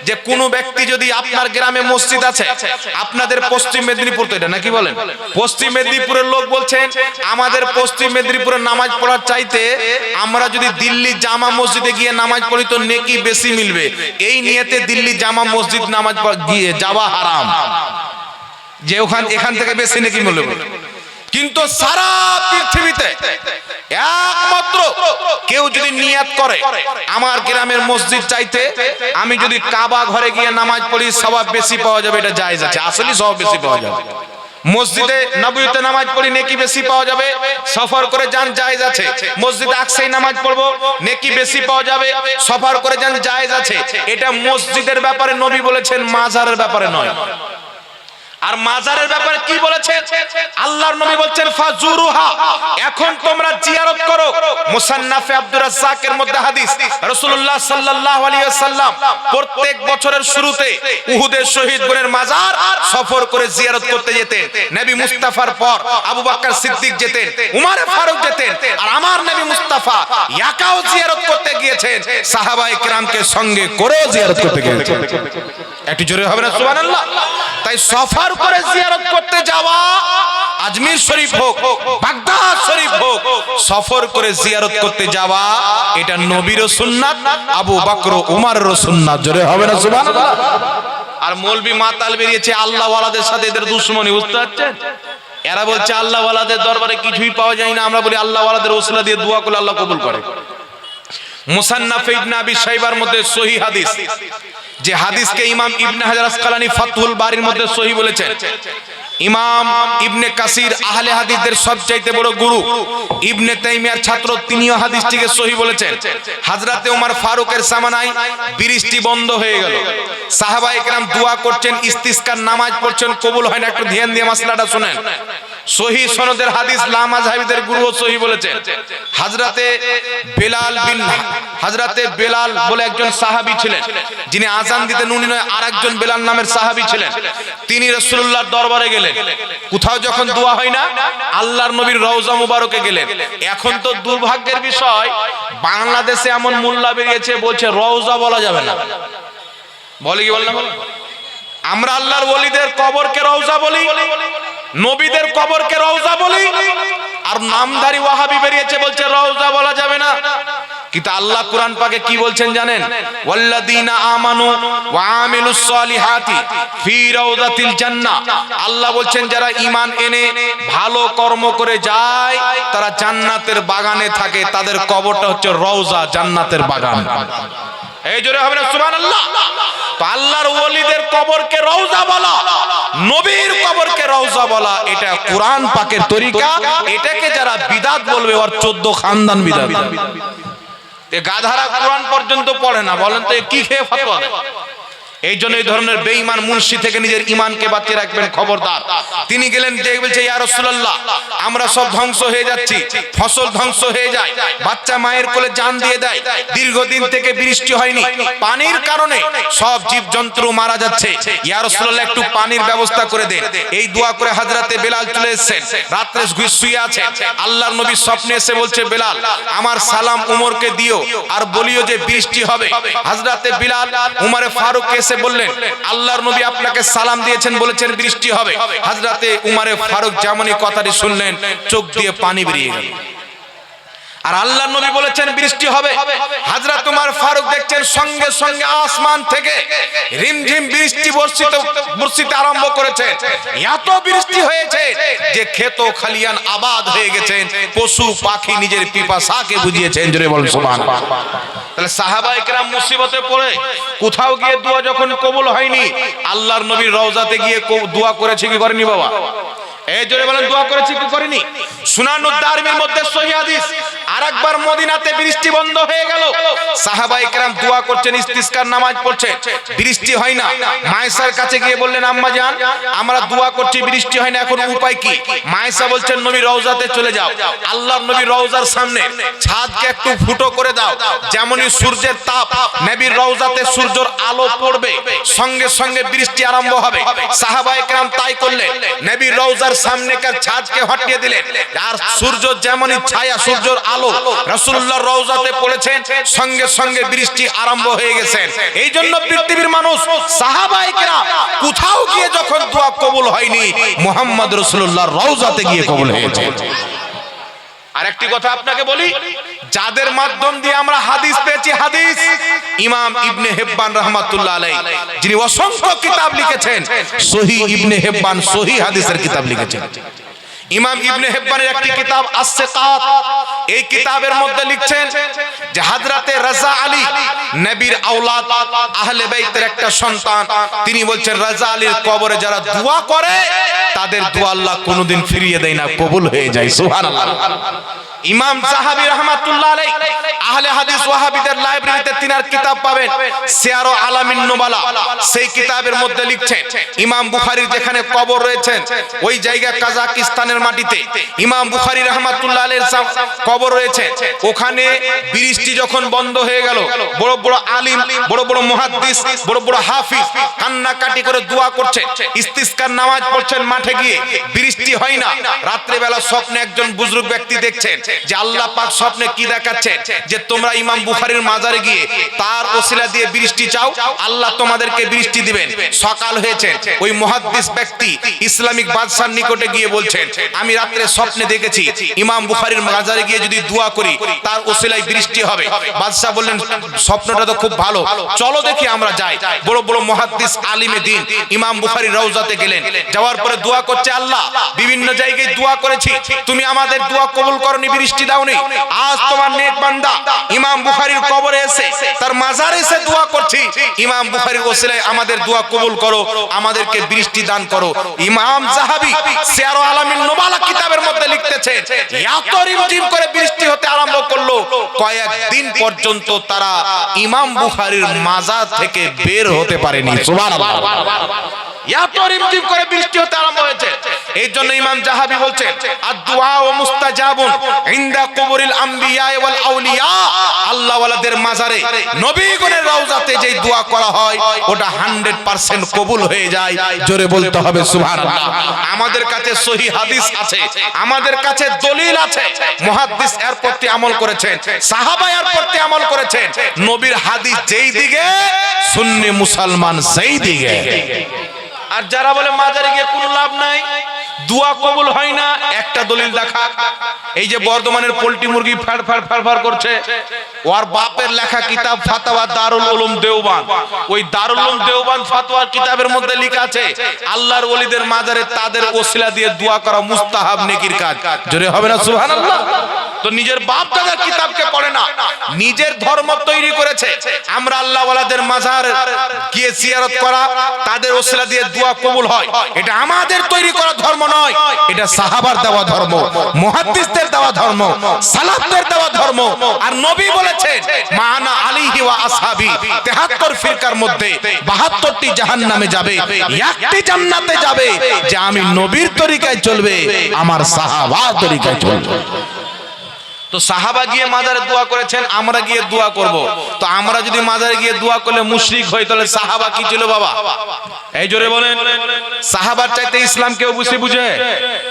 যে কোন ব্যক্তি যদি আপনার গ্রামে মসজিদ আছে, আপনাদের পশ্চিম মেদিনীপুর তো এটা নাকি বলেন, পশ্চিম মেদিনীপুরের লোক বলছেন আমাদের পশ্চিম মেদিনীপুরে নামাজ পড়ার চাইতে আমরা যদি দিল্লি জামা মসজিদে গিয়ে নামাজ পড়ি তো নেকি বেশি মিলবে। এই নিয়তে দিল্লি জামা মসজিদ নামাজ গিয়ে যাওয়া হারাম, যে এখান থেকে বেশি নেকি মিলবে। কিন্তু সারা পৃথিবীতে একমাত্র কেউ যদি নিয়ত করে আমার গ্রামের মসজিদ চাইতে আমি যদি কাবা ঘরে গিয়ে নামাজ পড়ি সওয়াব বেশি পাওয়া যাবে, এটা জায়েজ আছে, আসলে সওয়াব বেশি পাওয়া যাবে। মসজিদে নববীতে নামাজ পড়ি নেকি বেশি পাওয়া যাবে, সফর করে যান জায়েজ আছে। মসজিদে আকসায় নামাজ পড়বো নেকি বেশি পাওয়া যাবে, সফর করে যান জায়েজ আছে। এটা মসজিদের ব্যাপারে নবী বলেছেন, মাজারের ব্যাপারে নয়। আর মাজারের ব্যাপারে কি বলেছেন? আল্লাহর নবী বলছেন ফাজুরুহা, এখন তোমরা জিয়ারত করো। মুসান্নাফে আব্দুর রাজ্জাকের মধ্যে হাদিস, রাসূলুল্লাহ সাল্লাল্লাহু আলাইহি ওয়াসাল্লাম প্রত্যেক বছরের শুরুতে উহুদের শহীদগণের মাজার সফর করে জিয়ারত করতে যেতেন। নবী মুস্তাফার পর আবু বকর সিদ্দিক যেতেন, উমর ফারুক যেতেন, আর আমার নবী মুস্তাফা একাও জিয়ারত করতে গিয়েছেন, সাহাবায়ে কিরামকে সঙ্গে করে জিয়ারত করতে গিয়েছেন। একটু জোরে হবে না সুবহানাল্লাহ? তাই সফর করে জিয়ারত করতে যাওয়া, আজমির শরীফ হোক, বাগদাদ শরীফ হোক, সফর করে জিয়ারত করতে যাওয়া এটা নবীর সুন্নাত, আবু বকর উমরের সুন্নাত। জোরে হবে না সুবহানাল্লাহ? আর মৌলবি মাতাল বেরিয়েছে আল্লাহ ওয়ালাদের সাথে এদের দুশমনি, বুঝতে পারছেন? এরা বলছে আল্লাহ ওয়ালাদের দরবারে কিছুই পাওয়া যায় না, আমরা বলি আল্লাহ ওয়ালাদের ওসিলা দিয়ে দোয়া করলে আল্লাহ কবুল করে। মুসান্নাফ ইবনে আবি শাইবার মধ্যে সহিহ হাদিস, যে হাদিসকে ইমাম ইবনে হাজার আসকালানী ফাতহুল বারির মধ্যে সহিহ বলেছেন। ইমাম ইবনে কাসির আহলে হাদিসদের সবচাইতে বড় গুরু, ইবনে তাইমিয়ার ছাত্র, তিনিও হাদিসটিকে সহিহ বলেছেন। হযরতে ওমর ফারুকের জামানায় বৃষ্টি বন্ধ হয়ে গেল, সাহাবায়ে কেরাম দোয়া করছেন, ইস্তিসকার নামাজ পড়ছেন, কবুল হয় না। একটু ধ্যান দিয়ে মাসলাটা শুনেন। সহিহ সনদের হাদিস লা মাযহাবিদের গুরুও সহিহ বলেছেন। হযরতে বেলাল বলে একজন সাহাবী ছিলেন, যিনি আযান দিতেন, উনি নয় আরেকজন বেলাল নামের সাহাবী ছিলেন। তিনি রাসূলুল্লাহর দরবারে গেলেন, কোথাও যখন দোয়া হয় না আল্লাহর নবীর রওজা মুবারকে গেলেন। এখন তো দুর্ভাগ্যের বিষয়, বাংলাদেশে এমন মোল্লা বেরিয়েছে বলছে রওজা বলা যাবে না। বলে কি বল না? আমরা আল্লাহর ওলিদের কবরকে রওজা বলি, নবীদের কবরকে রওজা বলি, আর নামধারী ওয়াহাবি বেরিয়েছে বলছে রওজা বলা যাবে না। কিন্তু আল্লাহ কুরআন পাকে কি বলছেন জানেন? ওয়াল্লাযীনা আমানু ওয়া আমিলুস সলিহাতি ফি রাউদাতিল জান্নাহ। আল্লাহ বলছেন যারা ঈমান এনে ভালো কর্ম করে যায় তারা জান্নাতের বাগানে থাকে, তাদের কবরটা হচ্ছে রওজা, জান্নাতের বাগান। এই জোরে হবে না সুবহানাল্লাহ? তো আল্লাহর ওলিদের কবরকে রওজা বলা, নবীর কবরকে রওজা বলা, এটা কুরআন পাকের তরিকা। এটাকে যারা বিদআত বলবে ওর 14 খানদান বিদআত। এ গাধারা কোরআন পর্যন্ত পড়ে না, বলেন তো কি খেয়ে ফতোয়া দেয়? এই জন্য এই ধরনের বেঈমান মুনশি থেকে নিজের ঈমানকে বাঁচিয়ে রাখবেন, খবরদার। তিনি গেলেন, যে বলছে ইয়া রাসূলুল্লাহ আমরা সব ধ্বংস হয়ে যাচ্ছি, ফসল ধ্বংস হয়ে যায়, বাচ্চা মায়ের কোলে জান দিয়ে দেয়, দীর্ঘদিন থেকে বৃষ্টি হয়নি, পানির কারণে সব জীবজন্তু মারা যাচ্ছে, ইয়া রাসূলুল্লাহ একটু পানির ব্যবস্থা করে দেন। এই দোয়া করে হযরতে বেলাল চলে এসেছেন, রাতে শুয়ে আছেন। আল্লাহর নবী স্বপ্নে এসে বলছে বেলাল আমার সালাম উমরকে দিও আর বলিও যে বৃষ্টি হবে। হযরতে বেলাল উমরে ফারুককে এসে বললেন আল্লাহর নবী আপনাকে সালাম দিয়েছেন, বলেছেন বৃষ্টি হবে। হযরতে উমরে ফারুক যেমনই কথাটি শুনলেন চোখ দিয়ে পানি বেরিয়ে গেল। আর আল্লাহর নবী বলেছেন বৃষ্টি হবে। হযরত উমর ফারুক দেখছেন সঙ্গে সঙ্গে আসমান থেকে রিমঝিম বৃষ্টি বর্ষিতে আরম্ভ করেছে। এত বৃষ্টি হয়েছে যে ক্ষেত খালিয়ান আবাদ হয়ে গেছেন, পশু পাখি নিজের পিপাসাকে বুঝিয়েছেন। জোরে বলেন সুবহানাল্লাহ। তাহলে সাহাবায়ে কেরাম মুসিবতে পড়ে কোথাও গিয়ে দোয়া যখন কবুল হয়নি, আল্লাহর নবীর রওজাতে গিয়ে দোয়া করেছে কি করেনি বাবা? এই জোরে বলেন দোয়া করেছে কি করেনি? সুনানুদ দারমির মধ্যে সহিহ হাদিস, আরেকবার মদিনাতে বৃষ্টি বন্ধ হয়ে গেল, সাহাবায়ে কেরাম দোয়া করছেন, ইস্তিসকার নামাজ পড়ছেন, বৃষ্টি হয় না। মায়েশার কাছে গিয়ে বললেন আম্মা জান আমরা দোয়া করছি বৃষ্টি হয় না, এখন উপায় কি? মায়েশা বলছেন নবী রওজাতে চলে যাও, আল্লাহর নবী রওজার সামনে ছাদকে একটু ফুটো করে দাও, যেমনই সূর্যের তাপ নবীর রওজাতে সূর্যের আলো পড়বে সঙ্গে সঙ্গে বৃষ্টি আরম্ভ হবে। সাহাবায়ে কেরাম তাই করলেন, নবীর রওজার সামনেকার ছাদকে হটিয়ে দিলেন, আর সূর্য যেমনই ছায়া সূর্যের আলো রাসূলুল্লাহর রওজাতে পড়েছেন, সঙ্গে সঙ্গে বৃষ্টি আরম্ভ হয়ে গেছে। এই জন্য পৃথিবীর মানুষ সাহাবায়ে কেরাম কোথাও গিয়ে যখন দোয়া কবুল হয়নি, মুহাম্মদ রাসূলুল্লাহর রওজাতে গিয়ে কবুল হয়েছে। আরেকটি কথা আপনাকে বলি, যাদের মাধ্যম দিয়ে আমরা হাদিস পেয়েছি, হাদিস ইমাম ইবনে হিব্বান রাহমাতুল্লাহ আলাইহি, যিনি অসংখ্য কিতাব লিখেছেন, সহিহ ইবনে হিব্বান সহিহ হাদিসের কিতাব লিখেছেন। ইমাম ইবনে হিব্বানের একটি কিতাব আস-সিকাত, এই কিতাবের মধ্যে লিখছেন যে হযরতে রাজা আলী নবীর আওলাদ আহলে বাইতের একটা সন্তান, তিনি বলছেন রাজা আলীর কবরে যারা দোয়া করে তাদের দোয়া আল্লাহ কোনোদিন ফিরিয়ে দেয় না, কবুল হয়ে যায়। সুবহানাল্লাহ। ইমাম যাহাবী রাহমাতুল্লাহ আলাইহি আহলে হাদিস ওয়াহাবিদের লাইব্রেরিতে তিনার কিতাব পাবেন, সিয়ারু আলামিন নুবালা। সেই কিতাবের মধ্যে লিখছেন ইমাম বুখারীর যেখানে কবর রয়েছেন ওই জায়গা কাজাকিস্তানের মাটিতে ইমাম বুখারী রাহমাতুল্লাহ আলাইহির কবর রয়েছে। ওখানে বৃষ্টি যখন বন্ধ হয়ে গেল, বড় বড় আলিম, বড় বড় মুহাদ্দিস, বড় বড় হাফিজ কান্নাকাটি করে দোয়া করছে, ইস্তিসকার নামাজ পড়ছেন মাঠে গিয়ে, বৃষ্টি হয় না। রাত্রে বেলা স্বপ্নে একজন বুজুর্গ ব্যক্তি দেখছেন যে আল্লাহ পাক স্বপ্নে কি দেখাচ্ছেন যে তোমরা ইমাম বুখারীর মাজারে গিয়ে তার ওসিলা দিয়ে বৃষ্টি চাও, আল্লাহ তোমাদেরকে বৃষ্টি দিবেন। সকাল হয়েছে, ওই মুহাদ্দিস ব্যক্তি ইসলামিক বাদশার নিকটে গিয়ে বলছেন আমি রাত্রে স্বপ্নে দেখেছি ইমাম বুখারীর মাজারে গিয়ে যদি দোয়া করি তার ওসিলায় বৃষ্টি হবে। বাদশা বললেন স্বপ্নটা তো খুব ভালো, চলো দেখি আমরা যাই। বড় বড় মুহাদ্দিস আলিমে দ্বীন ইমাম বুখারীর রওজাতে গেলেন, যাওয়ার পরে দোয়া করছে আল্লাহ বিভিন্ন জায়গায় দোয়া করেছি, তুমি আমাদের দোয়া কবুল করনি, বৃষ্টি দাওনি। আজ তোমার নেক বান্দা ইমাম বুখারীর কবরে এসে তার মাজারে এসে দোয়া করছি, ইমাম বুখারীর ওসিলায় আমাদের দোয়া কবুল করো, আমাদেরকে বৃষ্টি দান করো। ইমাম যাহাবী সিয়ারু আলামিন নুবালা কিতাবের মধ্যে লিখতেছেন এত রিমঝিম করে বৃষ্টি হতে আরম্ভ করলো, কয়েকদিন পর্যন্ত তারা ইমাম বুখারীর মাজার থেকে বের হতে পারেনি। সুবহানাল্লাহ। এত রিমঝিম করে বৃষ্টি হতে আরম্ভ হয়েছে। এই জন্য ইমাম যাহাবী বলছেন আদ-দুআ ওয়া মুস্তাজাবুন ইনদা কুবুরিল আমবিয়া ওয়াল আউলিয়া। আল্লাহ ওয়ালাদের মাজারে নবীগণের রওজাতে যেই দোয়া করা হয় ওটা 100% কবুল হয়ে যায়। জোরে বলতে হবে সুবহানাল্লাহ। আমাদের কাছে সহিহ হাদিস আছে, আমাদের কাছে দলিল আছে, মুহাদ্দিস এর প্রতি আমল করেছেন, সাহাবা এর প্রতি আমল করেছেন। নবীর হাদিস যেই দিকে, সুন্নি মুসলমান সেই দিকে। আর যারা বলে মাজারে গিয়ে কোনো লাভ নাই, দোয়া কবুল হয় না, একটা দলিল দেখা। এই যে বর্ধমানের পোল্ট্রি মুরগি ফাড় ফাড় ফাড় ফাড় করছে, ওর বাপের লেখা কিতাব ফাতাওয়া দারুল উলুম দেওবান, ওই দারুল উলুম দেওবান ফাতোয়ার কিতাবের মধ্যে লেখা আছে আল্লাহর ওলিদের মাজারে তাদের ওসিলা দিয়ে দোয়া করা মুস্তাহাব নেকির কাজ। জোরে হবে না সুবহানাল্লাহ। তো নিজের বাপ দাদার কিতাবকে পড়ে না, নিজের ধর্ম তৈরি করেছে। আমরা আল্লাহ ওয়ালাদের মাজার গিয়ে জিয়ারত করা, তাদের ওসিলা দিয়ে দোয়া কবুল হয়, এটা আমাদের তৈরি করা ধর্ম নয়, এটা সাহাবার দেওয়া ধর্ম, মুহাদ্দিসদের দেওয়া ধর্ম, সালাফদের দেওয়া ধর্ম। আর নবী বলেছেন মানা আলাইহি ওয়া আসহাবি, 73 ফিরকার মধ্যে 72টি জাহান্নামে যাবে, একটি জান্নাতে যাবে যে আমি নবীর তরিকায় চলবে, আমার সাহাবার তরিকায় চলবে। তো সাহাবা গিয়ে মাজারে দোয়া করেছেন, আমরা গিয়ে দোয়া করব। তো আমরা যদি মাজারে গিয়ে দোয়া করলে মুশরিক হই, তাহলে সাহাবা কি ছিল বাবা? এই জোরে বলেন, সাহাবার চাইতে ইসলাম কেউ বেশি বুঝে?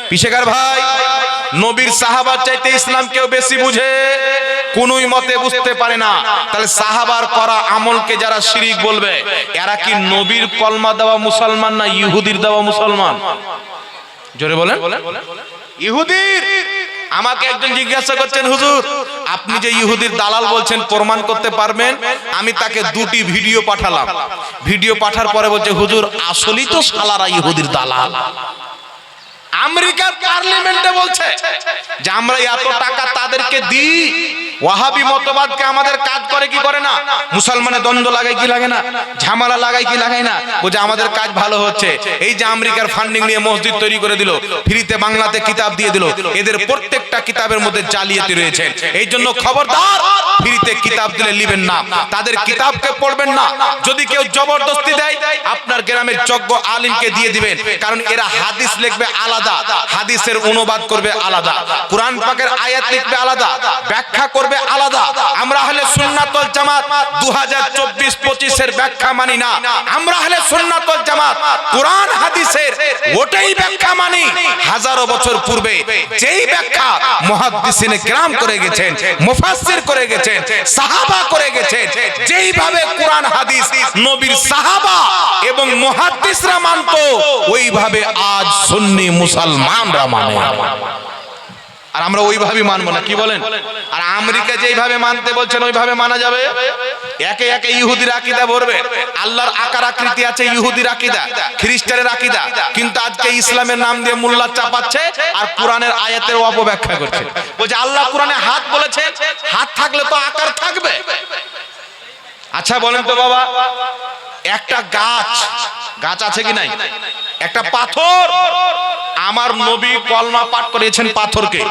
পিশেকার ভাই, নবীর সাহাবার চাইতে ইসলাম কেউ বেশি বুঝে? কোনই মতে বুঝতে পারে না। তাহলে সাহাবার করা আমলকে যারা শিরিক বলবে, এরা কি নবীর কলমা দেওয়া মুসলমান না ইহুদির দেওয়া মুসলমান? জোরে বলেন। ইহুদির। আমাকে একজন জিজ্ঞাসা করছেন হুজুর আপনি যে ইহুদির দালাল বলছেন প্রমাণ করতে পারবেন? আমি তাকে দুটি ভিডিও পাঠালাম, ভিডিও পাঠার পরে বলছে হুজুর আসলেই তো শালারা ইহুদির দালাল। আমেরিকার পার্লামেন্টে বলছে যে আমরা এত টাকা তাদেরকে দিই, ওয়াহাবি মতবাদকে আমাদের কাজ করে কি করে না, মুসলমানের দ্বন্দ্ব লাগায় কি লাগে না, ঝামেলা লাগায় কি লাগায় না, বলছে আমাদের কাজ ভালো হচ্ছে। এই যে আমেরিকার ফান্ডিং নিয়ে মসজিদ তৈরি করে দিল, ফ্রিতে বাংলাতে কিতাব দিয়ে দিল, এদের প্রত্যেকটা কিতাবের মধ্যে জালিয়াতি রয়েছে। এই জন্য খবরদার, ফ্রিতে কিতাব দিলে নেবেন না, তাদের কিতাবকে পড়বেন না। যদি কেউ জবরদস্তি দেয় আপনার গ্রামের যোগ্য আলিমকে দিয়ে দিবেন, কারণ এরা হাদিস লিখবে আলাদা, হাদিসের অনুবাদ করবে আলাদা, কুরআন পাকের আয়াত লিখবে আলাদা, ব্যাখ্যা করবে আলাদা। আমরা আহলে সুন্নাত ওয়াল জামাত 2024-25 এর ব্যাখ্যা মানি না। আমরা আহলে সুন্নাত ওয়াল জামাত কুরআন হাদিসের ওটাই ব্যাখ্যা মানি। হাজারো বছর পূর্বে যেই ব্যাখ্যা মুহাদ্দিসিনে কিরাম করে গেছেন, মুফাসসির করে গেছেন, সাহাবা করে গেছেন, যেইভাবে কুরআন হাদিস নবীর সাহাবা এবং মুহাদ্দিসরা মানতো, ওইভাবে আজ সুন্নি মুসলমানরা মানে। আর আমরা ওইভাবে মানবো না, কি বলেন? আর আমেরিকা যেইভাবে মানতে বলছেন ওইভাবে মানা যাবে? একে একে ইহুদির আকীদা ভরবে। আল্লাহর আকার আকৃতি আছে ইহুদির আকীদা, খ্রিস্টানের আকীদা, কিন্তু আজকে ইসলামের নাম দিয়ে মোল্লা চাপাচ্ছে আর কোরআনের আয়াতের অপব্যাখ্যা করছে। বলছে আল্লাহ কোরআনে হাত বলেছে, হাত থাকলে তো আকার থাকবে। আচ্ছা বলেন তো বাবা, একটা গাছ, গাছ আছে কি নাই? একটা পাথর, আমার নবী কলমা পাঠ করিয়েছেন পাথরকে,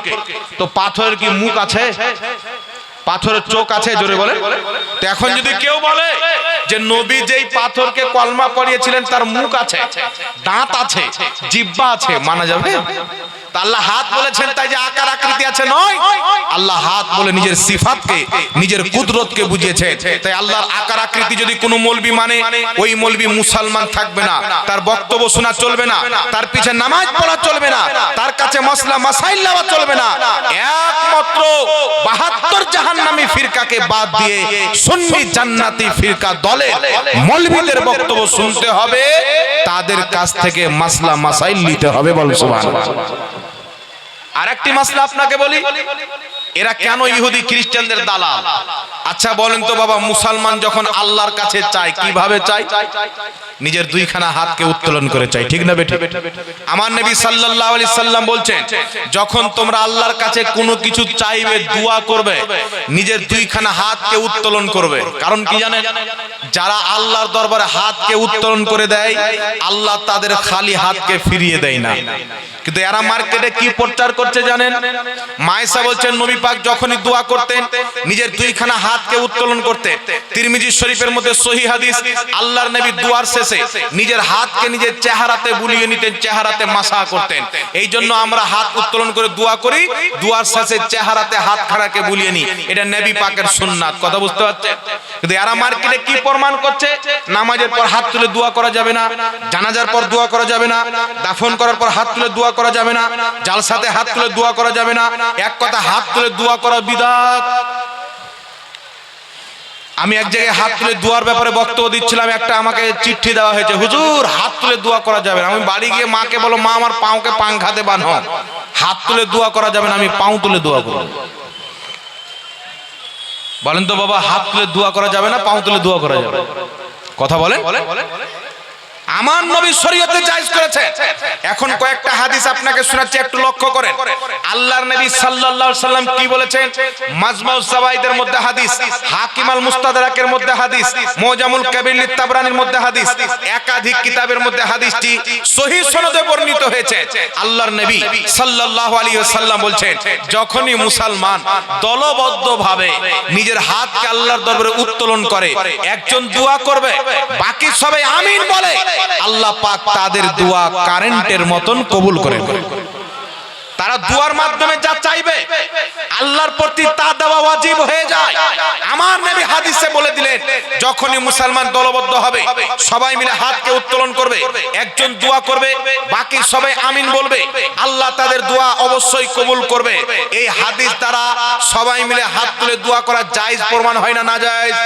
তো পাথরের কি মুখ আছে? পাথরের চোখ আছে? জোরে বলে। তো এখন যদি কেউ বলে যে নবী যেই পাথরকে কলমা পড়িয়েছিলেন তার মুখ আছে, দাঁত আছে, জিহ্বা আছে, মানা যাবে? আল্লাহ হাত বলেছেন তাই যে আকার আকৃতি আছে নয়, আল্লাহ হাত বলে নিজের সিফাতকে, নিজের কুদরতকে বুঝিয়েছে। তাই আল্লাহর আকার আকৃতি যদি কোনো মৌলবি মানে, ওই মৌলবি মুসলমান থাকবে না, তার বক্তব্য শোনা চলবে না, তার পিছে নামাজ পড়া চলবে না, তার কাছে মাসলা মাসাইল নেওয়া চলবে না। একমাত্র 72 জাহান্নামী ফিরকাকে বাদ দিয়ে সুন্নি জান্নাতি ফিরকা দলে মৌলবিদের বক্তব্য শুনতে হবে, তাদের কাছ থেকে মাসলা মাসাইল নিতে হবে। বল সুবহানাল্লাহ। আরেকটি মাসলা আপনাকে বলি, এরা কেন ইহুদি খ্রিস্টানদের দালাল? আচ্ছা বলেন তো বাবা, মুসলমান যখন আল্লাহর কাছে চায় কিভাবে চায়? নিজের দুইখানা হাতকে উত্তোলন করে চাই, ঠিক না বেঠিক? আমার নবী সাল্লাল্লাহু আলাইহি সাল্লাম বলছেন, যখন তোমরা আল্লাহর কাছে কোনো কিছু চাইবে, দোয়া করবে, নিজের দুইখানা হাতকে উত্তোলন করবে। কারণ কি জানেন? যারা আল্লাহর দরবারে হাতকে উত্তোলন করে দেয়, আল্লাহ তাদের খালি হাতকে ফিরিয়ে দেয় না। কিন্তু এরা মার্কেটে কি প্রচার করছে জানেন? মায়েশা বলছেন নবী পাক যখনই দোয়া করতেন নিজের দুইখানা হাতকে উত্তোলন করতেন। তিরমিজি শরীফের মধ্যে সহিহ হাদিস, আল্লাহর নবী দুয়ার শেষে নিজের হাতকে নিজের চেহারাতে বুলিয়ে নিতেন, চেহারাতে মাসা করতেন। এই জন্য আমরা হাত উত্তোলন করে দোয়া করি, দুয়ার শেষে চেহারাতে হাতখানাকে বুলিয়ে নিই, এটা নবী পাকের সুন্নাত। কথা বুঝতে পারছেন? কিন্তু এরা মার্কেটে কি প্রমাণ করছে? নামাজের পর হাত তুলে দোয়া করা যাবে না, জানাজার পর দোয়া করা যাবে না, দাফন করার পর হাত তুলে দোয়া করা যাবে না, জালসাতে হাত তুলে দোয়া করা যাবে না। এক কথা, হাত তুলে দোয়া করা বিদআত। আমি এক জায়গায় হাত তুলে দোয়ার ব্যাপারে বক্তব্য দিচ্ছিলাম, একটা আমাকে চিঠি দেওয়া হয়েছে, হুজুর হাত তুলে দোয়া করা যাবে না। আমি বাড়ি গিয়ে মাকে বলো, মা আমার পাঁওকে পাংখাতে বাঁধো, হাত তুলে দোয়া করা যাবে না, আমি পাঁও তুলে দোয়া করব। বলেন তো বাবা, হাত তুলে দোয়া করা যাবে না, পাঁও তুলে দোয়া করা যাবে? কথা বলেন। আমার নবী শরীয়তে জায়েজ করেছে। এখন কয়েকটা হাদিস আপনাকে শোনাচ্ছি, একটু লক্ষ্য করেন। আল্লাহর নবী সাল্লাল্লাহু আলাইহি সাল্লাম কি বলেছেন? মাজমাউস যাওয়াইদের মধ্যে হাদিস, হাকিম আল মুস্তাদরাকের মধ্যে হাদিস, মুজামুল কাবির লিত তাবরানির মধ্যে হাদিস, একাধিক কিতাবের মধ্যে হাদিসটি সহিহ সনদে বর্ণিত হয়েছে। আল্লাহর নবী সাল্লাল্লাহু আলাইহি ওয়াসাল্লাম বলছেন, যখনই মুসলমান দলবদ্ধভাবে নিজের হাতকে আল্লাহর দরবারে উত্তোলন করে, একজন দোয়া করবে, বাকি সবাই আমিন বলে, আল্লাহ পাক তাদের দোয়া কারেন্টের মতন কবুল করেন। তারা দুয়ার মাধ্যমে যা চাইবে আল্লাহর প্রতি তা দেওয়া ওয়াজিব হয়ে যায়। আমার নবী হাদিসে বলে দিলেন, যখনই মুসলমান দলবদ্ধ হবে, সবাই মিলে হাতকে উত্তোলন করবে, একজন দোয়া করবে, বাকি সবাই আমিন বলবে, আল্লাহ তাদের দোয়া অবশ্যই কবুল করবে। এই হাদিস দ্বারা সবাই মিলে হাত তুলে দোয়া করা জায়েজ প্রমাণ হয় না নাজায়েজ?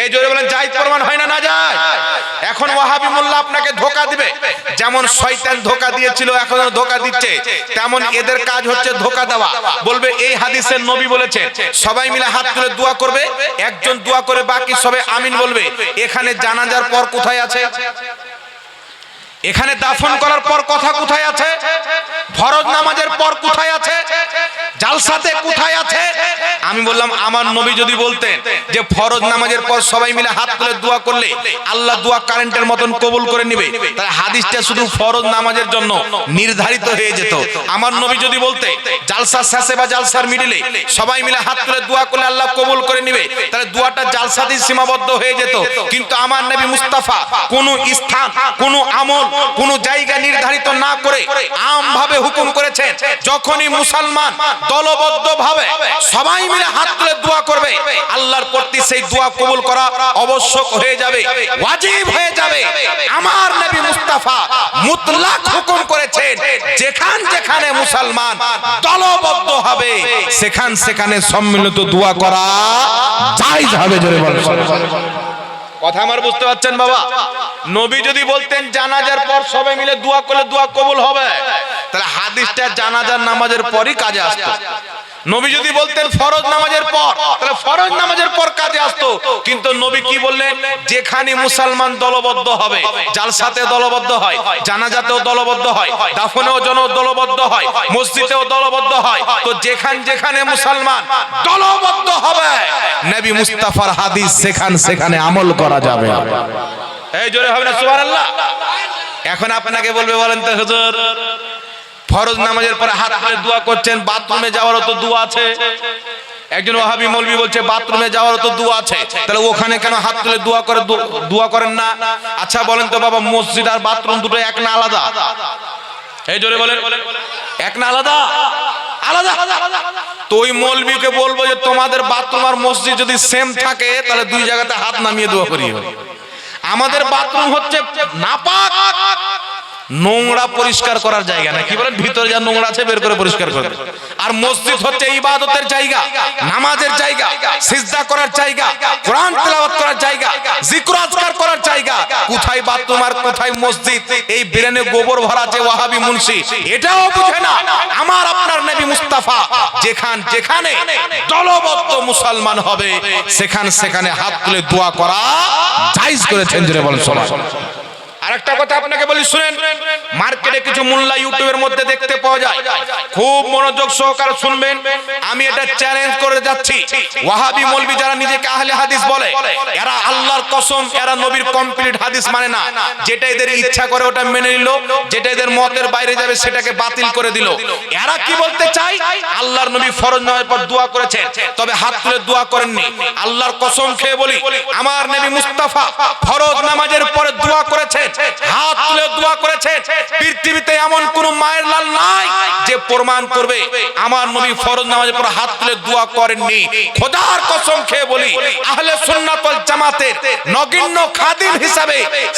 এই জোরে বলেন, জায়েজ প্রমাণ হয় না নাজায়েজ? এখন ওয়াহাবি মোল্লা আপনাকে ধোঁকা দিবে, যেমন শয়তান ধোঁকা দিয়েছিল, এখনো ধোঁকা দিচ্ছে, তেমন এদের কাজ হচ্ছে ধোঁকা দেওয়া। বলবে এই হাদিসের নবী বলেছেন সবাই মিলে হাত তুলে দোয়া করবে, একজন দোয়া করে বাকি সবাই আমিন বলবে। এখানে জানাজার পর কোথায় আছে? এখানে দাফন করার পর কথা কোথায় আছে? ফরজ নামাজের পর কোথায় আছে? জালসাতে কোথায় আছে? আমি বললাম, আমার নবী যদি বলতেন যে ফরজ নামাজের পর সবাই মিলে হাত তুলে দোয়া করলে আল্লাহ দোয়া কারেন্টের মতন কবুল করে নেবে, তাহলে হাদিসটা শুধু ফরজ নামাজের জন্য নির্ধারিত হয়ে যেত। আমার নবী যদি বলতে জালসার শেষে বা জালসার মিডিলে সবাই মিলে হাত তুলে দোয়া করলে আল্লাহ কবুল করে নেবে, তাহলে দোয়াটা জালসাতেই সীমাবদ্ধ হয়ে যেত। কিন্তু আমার নবী মুস্তাফা কোনো স্থান, কোনো আমল, কোন জায়গা নির্ধারিত না করে আমভাবে হুকুম করেছেন, যখনই মুসলমান দলবদ্ধভাবে সবাই মিলে হাত তুলে দোয়া করবে, আল্লাহর প্রতি সেই দোয়া কবুল করা আবশ্যক হয়ে যাবে, ওয়াজিব হয়ে যাবে। আমার নবী মুস্তাফা মুতলাক হুকুম করেছেন, যেখানে মুসলমান দলবদ্ধ হবে সেখানে সম্মিলিত দোয়া করা জায়েজ হবে। জোরে বলেন। কথা আমার বুঝতে পারছেন বাবা? নবী যদি বলতেন জানাজার পর সবাই মিলে দোয়া করলে দোয়া কবুল হবে, তাহলে হাদিসটা জানাজার নামাজের পরই কাজে আসতো। নবী যদি বলতেন ফরজ নামাজের পর, তাহলে ফরজ নামাজের পর কাজে আসতো। কিন্তু নবী কি বললেন? যেখানে মুসলমান দলবদ্ধ হবে, জালসাতে দলবদ্ধ হয়, জানাজাতেও দলবদ্ধ হয়, দাফনেও দলবদ্ধ হয়, মসজিদেও দলবদ্ধ হয়, তো যেখানে মুসলমান দলবদ্ধ হবে, নবী মুস্তাফার হাদিস সেখানে আমল করা যাবে। এই জোরে হবে না সুবহানাল্লাহ? এখন আপনাকে বলবে, বলেন তো হুজুর ফরজ নামাজের পরে হাত তুলে দোয়া করছেন, বাথরুমে যাওয়ারও তো দোয়া আছে। একজন ওয়াহাবি মৌলবি বলছে বাথরুমে যাওয়ারও তো দোয়া আছে, তাহলে ওখানে কেন হাত তুলে দোয়া করেন না? আচ্ছা বলেন তো বাবা, মসজিদ আর বাথরুম দুটো এক না আলাদা? এই জোরে বলেন, এক না আলাদা? আলাদা। তো ওই মৌলবিকে বলবো যে তোমাদের বাথরুম আর মসজিদ যদি সেম থাকে তাহলে দুই জায়গাতে হাত নামিয়ে দোয়া করি। আমাদের বাথরুম হচ্ছে নাপাক, নোংরা পরিষ্কার করার জায়গা না, কি বলেন, ভিতরে যা নোংরা আছে বের করে পরিষ্কার করবে। আর মসজিদ হচ্ছে ইবাদতের জায়গা, নামাজের জায়গা, সিজদা করার জায়গা, কোরআন তেলাওয়াত করার জায়গা, জিকির আজকার করার জায়গা। কোথায় বাথরুম আর কোথায় মসজিদ, এই ব্রেনে গোবর ভরা যে ওয়াহাবি মুন্সি এটাও বুঝে না। আমার আপনার নবী মুস্তাফা যেখানে দলবদ্ধ মুসলমান হবে সেখানে হাত তুলে দোয়া করা জায়েজ করেছেন। জোরে বলেন সুবহানাল্লাহ। আরেকটা কথা আপনাকে বলি শুনেন, মার্কেটে কিছু মোল্লা ইউটিউবের মধ্যে দেখতে পাওয়া যায়, খুব মনোযোগ সহকারে শুনবেন। আমি এটা চ্যালেঞ্জ করে যাচ্ছি, ওয়াহাবি মৌলবি যারা নিজেকে আহলে হাদিস বলে, এরা আল্লাহর কসম এরা নবীর কমপ্লিট হাদিস মানে না। যেটা এদের ইচ্ছা করে ওটা মেনে নিল, যেটা এদের মতের বাইরে যাবে সেটাকে বাতিল করে দিল। এরা কি বলতে চায়, আল্লাহর নবী ফরজ নামাজের পর দোয়া করেছেন, তবে হাত তুলে দোয়া করেননি। আল্লাহর কসম খেয়ে বলি, আমার নবী মুস্তাফা ফরজ নামাজের পরে দোয়া করেছেন, হাত তুলে দোয়া করেছেন। পৃথিবীতে এমন কোন মায়ের লাল নাই যে প্রমাণ করবে আমার নবী ফরজ নামাজের পর হাত তুলে দোয়া করেননি। খোদার কসম খেয়ে বলি, আহলে সুন্নাত ওয়াল জামাতের নগণ্য খাদিম হিসাবে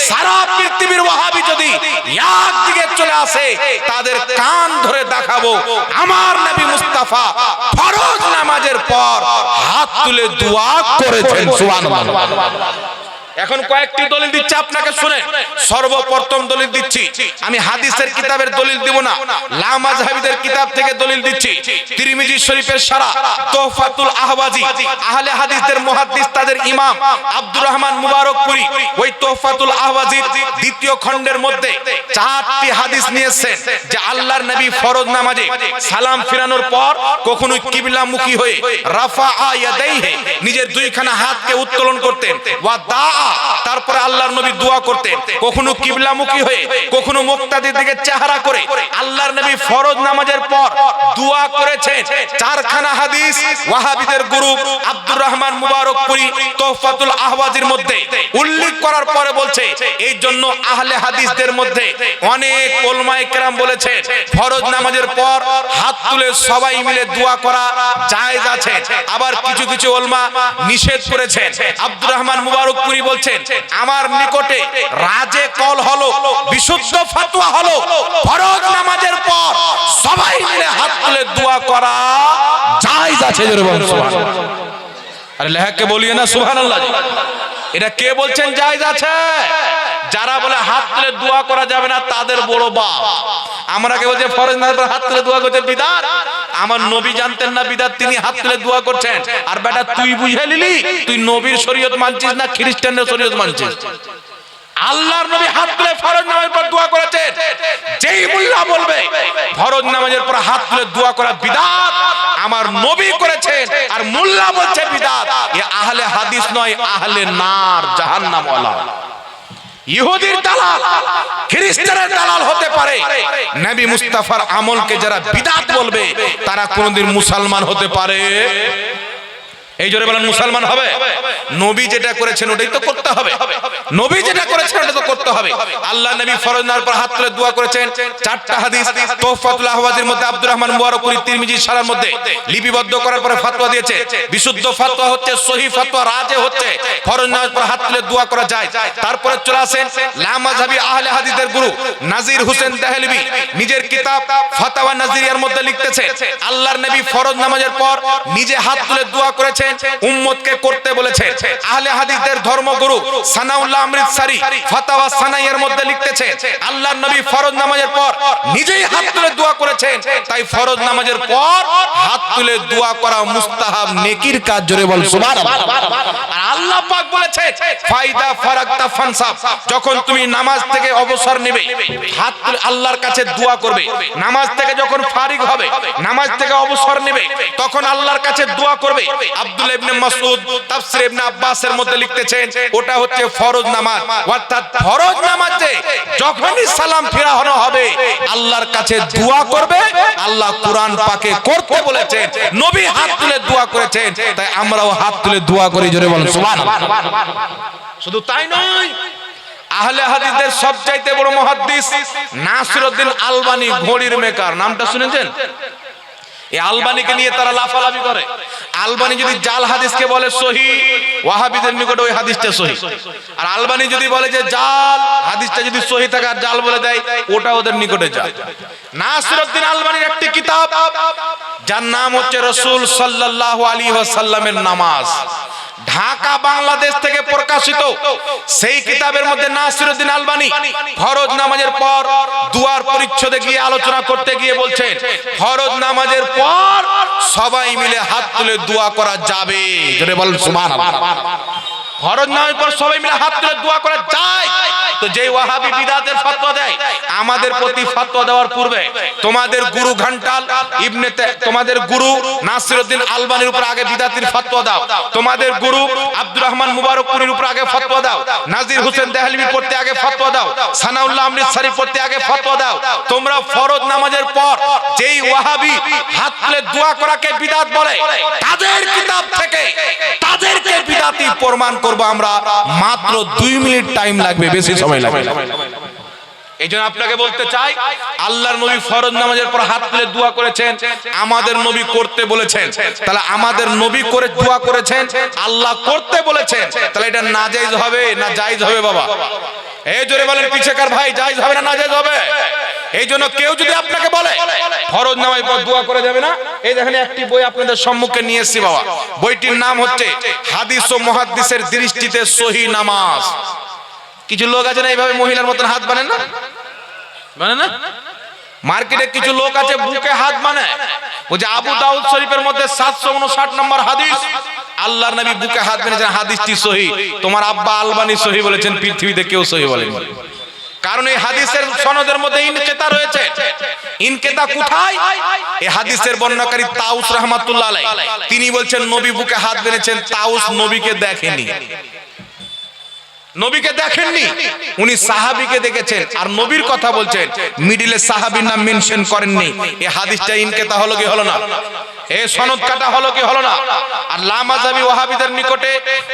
সারা পৃথিবীর ওয়াহাবি যদি একদিকে চলে আসে তাদের কান ধরে দেখাবো আমার নবী মুস্তাফা ফরজ নামাজের পর হাত তুলে দোয়া করেছেন। সুবহানাল্লাহ। এখন কয়েকটি দলিল দিচ্ছি আপনাকে, শুনে। সর্বপ্রথম দলিল দিচ্ছি, আমি হাদিসের কিতাবের দলিল দিব না, লা মাযহাবিদের কিতাব থেকে দলিল দিচ্ছি। তিরমিজি শরীফের সারা তোহফাতুল আহওয়াজি, আহলে হাদিসদের মুহাদ্দিস তাদের ইমাম আব্দুর রহমান মুবারকপুরি ওই তোহফাতুল আহওয়াজির দ্বিতীয় খণ্ডের মধ্যে 4টি হাদিস নিয়েছেন যে আল্লাহর নবী ফরজ নামাজে সালাম ফিরানোর পর কখনো কিবলামুখী হয়ে রাফাআ ইয়াদাইহি, নিজের দুইখানা হাতকে উত্তোলন করতেন, ওয়া দা, তারপরে আল্লাহর নবী দোয়া করতেন, কখনো কিবলামুখী হয়ে কখনো মুক্তাদির দিকে চেহারা করে আল্লাহর নবী ফরজ নামাজের পর দোয়া করেছেন। 4খানা হাদিস ওয়াহাবিদের গুরু আব্দুর রহমান মুবারকপুরি তোহফাতুল আহওয়াজির মধ্যে উল্লেখ করার পরে বলছে, এই জন্য আহলে হাদিসদের মধ্যে অনেক উলামায়ে কেরাম বলেছেন ফরজ নামাজের পর হাত তুলে সবাই মিলে দোয়া করা জায়েজ আছে। আবার কিছু কিছু উলামা নিষেধ করেছেন। আব্দুর রহমান মুবারকপুরি বলছেন, আমার নিকটে রাজে কল হলো, বিশুদ্ধ ফতোয়া হলো, ফরজ নামাজের পর সবাই মিলে হাত তুলে দোয়া করা জায়েজ আছে। জোরে বলুন সুবহানাল্লাহ। আরে লেহাকে বলিয়ে না সুবহানাল্লাহ। এটা কে বলছেন জায়েজ আছে? যারা বলে হাত তুলে দোয়া করা যাবে না তাদের বড় বাপ। আমরা কে বলছে ফরজ নামাজের পর হাত তুলে দোয়া করতে বিদআত? আমার নবী জানতেন না বিদআত, তিনি হাত তুলে দোয়া করছেন। আর বেটা তুই বুঝে নিলি তুই নবীর শরীয়ত মানছিস না খ্রিস্টানদের শরীয়ত মানছিস? আল্লাহর নবী হাত তুলে ফরজ নামাজের পর দোয়া করেছেন, যেই মুল্লা বলবে ফরজ নামাজের পর হাত তুলে দোয়া করা বিদআত, আমার নবী করেছেন আর মুল্লা বলছে বিদআত, এ আহলে হাদিস নয়, আহলে নার, জাহান্নাম ওয়ালা। ইহুদির দালাল, খ্রিস্টানের দালাল হতে পারে, নবী মুস্তাফার আমলকে যারা বিদআত বলবে তারা কোনদিন মুসলমান হতে পারে? এই জোরে বলেন, মুসলমান হবে? নবী যেটা করেছেন ওটাই তো করতে হবে, নবী যেটা করেছেন ওটা তো করতে হবে। আল্লাহ নবী ফরজ নামাজের পর হাত তুলে দোয়া করেছেন। 4টা হাদিস তোহফাতুল আহওয়াজির মধ্যে আব্দুর রহমান মুবারকপুরি তিরমিজির সারার মধ্যে লিপিবদ্ধ করার পরে ফতোয়া দিয়েছে। বিশুদ্ধ ফতোয়া হচ্ছে, সহিহ ফতোয়া রাজে হচ্ছে ফরজ নামাজের পর হাত তুলে দোয়া করা যায়। তারপরে চলে আসেন লা মাযহাবি আহলে হাদিসের গুরু নাজির হোসেন দেহলভী নিজের কিতাব ফাতাওয়া নাজিরিয়ার মধ্যে লিখতেছেন, আল্লাহর নবী ফরজ নামাজের পর নিজে হাত তুলে দোয়া করেছেন, উম্মতকে করতে বলেছেন। আহলে হাদিসদের ধর্মগুরু সানাউল্লাহ অমৃতসরি ফাতাওয়া সানাইয়ের মধ্যে লিখতেছেন, আল্লাহর নবী ফরজ নামাজের পর নিজেই হাত তুলে দোয়া করেছেন, করেছেন, তাই ফরজ নামাজের পর হাত তুলে দোয়া করা মুস্তাহাব নেকির কাজ। জোরে বল সুবহানাল্লাহ। আর আল্লাহ পাক বলেছেন ফাইদা ফারাগতা ফানসাব, যখন তুমি নামাজ থেকে অবসর নেবে হাত তুলে আল্লাহর কাছে দোয়া করবে। নামাজ থেকে যখন ফারিগ হবে, নামাজ থেকে অবসর নেবে, তখন আল্লাহর কাছে দোয়া করবে। আব্দুল্লাহ ইবনে মাসউদ তাফসীর ইবনে আব্বাসের মধ্যে লিখতেছেন ওটা হচ্ছে ফরজ নামাজ। অর্থাৎ ফরজ নামাজে যখনই সালাম ফিরানো হবে আল্লাহর কাছে দোয়া করবে। আল্লাহ কুরআন পাকে করতে বলেছেন, নবী হাত তুলে দোয়া করেছেন, তাই আমরাও হাত তুলে দোয়া করি। জোরে বলুন সুবহানাল্লাহ। শুধু তাই নয়, আহলে হাদিসদের সবচাইতে বড় মুহাদ্দিস নাসিরউদ্দিন আলবানী, ঘড়ির মেকার, নামটা শুনেছেন? এই আলবানীকে নিয়ে তারা লাফালাফি করে। আলবানী যদি জাল হাদিসকে বলে সহি, ওয়াহাবিদের নিকটে ওই হাদিসটা সহি। আর আলবানী যদি বলে যে জাল হাদিসটা যদি সহি থাকে আর জাল বলে দেয়, ওটা ওদের নিকটে জাল। নাসিরউদ্দিন আলবানীর একটি কিতাব যার নাম হচ্ছে রাসূল সাল্লাল্লাহু আলাইহি ওয়াসাল্লামের নামাজ, ঢাকা বাংলাদেশ থেকে প্রকাশিত। সেই কিতাবের মধ্যে নাসিরউদ্দিন আলবানী ফরজ নামাজের পর দুয়ার পরিচ্ছদে গিয়ে আলোচনা করতে গিয়ে বলছেন ফরজ নামাজের পর সবাই মিলে হাত তুলে দোয়া করা যাবে। জোরে বলেন সুবহানাল্লাহ। ফরজ নামাজের পর সবাই মিলে হাত তুলে দোয়া করা যায়। তো যে ওয়াহাবি বিদআতের ফতোয়া দেয়, আমাদের প্রতি ফতোয়া দেওয়ার পূর্বে তোমাদের গুরু ঘন্টাল ইবনে তোমাদের গুরু নাসিরউদ্দিন আলবানীর উপর আগে বিদআতের ফতোয়া দাও, তোমাদের গুরু আব্দুর রহমান মুবারকপুরীর উপর আগে ফতোয়া দাও, নাজির হোসেন দেহলভী পড়তে আগে ফতোয়া দাও, সানাউল্লাহ আমৃতসরী পড়তে আগে ফতোয়া দাও। তোমরা ফরজ নামাজের পর যেই ওয়াহাবি হাত তুলে দোয়া করাকে বিদআত বলে, তাদের কিতাব থেকে তাদেরকে বিদআতি প্রমাণ করব আমরা। মাত্র 2 মিনিট টাইম লাগবে, বেশি সময় লাগবে। এইজন্য আপনাকে বলতে চাই, আল্লাহর নবী ফরজ নামাজের পর হাত তুলে দোয়া করেছেন, আমাদের নবী করতে বলেছেন। তাহলে আমাদের নবী করে দোয়া করেছেন, আল্লাহ করতে বলেছেন, তাহলে এটা নাজায়েজ হবে না জায়েজ হবে? বাবা এই জোরে বলেন পিছেকার ভাই, জায়েজ হবে না নাজায়েজ হবে? এই জন্য কেউ যদি আপনাকে বলে ফরজ নামাজের পর দোয়া করে যাবে না, এই দেখেন একটি বই আপনাদের সম্মুখে নিয়ে এসেছি বাবা। বইটির নাম হচ্ছে হাদিস ও মুহাদ্দিসের দৃষ্টিতে সহি নামাজ। কিছু লোক আছে না এইভাবে মহিলার মতন হাত বানায় না, মানে না? মার্কেটে কিছু লোক আছে বুকে হাত বানায়। ওই যে আবু দাউদ শরীফের মধ্যে 759 নম্বর হাদিস, আল্লাহর নবী বুকে হাত বানিয়েছেন, হাদিসটি সহি। তোমার আব্বা আলবানী সহি বলেছেন, পৃথিবীতে কেউ সহি বলেনি। কারণ এই হাদিসের সনদের মধ্যে ইনকিতা রয়েছে। ইনকিতা কোথায়? এই হাদিসের বর্ণনাকারী তাউস রাহমাতুল্লাহ আলাইহি, তিনি বলছেন নবী বুকে হাত বেঁধেছেন। তাউস নবীকে দেখেনি, নবীকে দেখেননি, উনি সাহাবীকে দেখেছেন। আর নবীর কথা বলছেন, মিডিলে সাহাবীর নাম মেনশন করেননি। এই হাদিসটা ইনকিতা হলো কি হলো না? এই সনদ কাটা হলো কি হলো না? আর লামাযাবি ওয়াহাবিদের নিকটে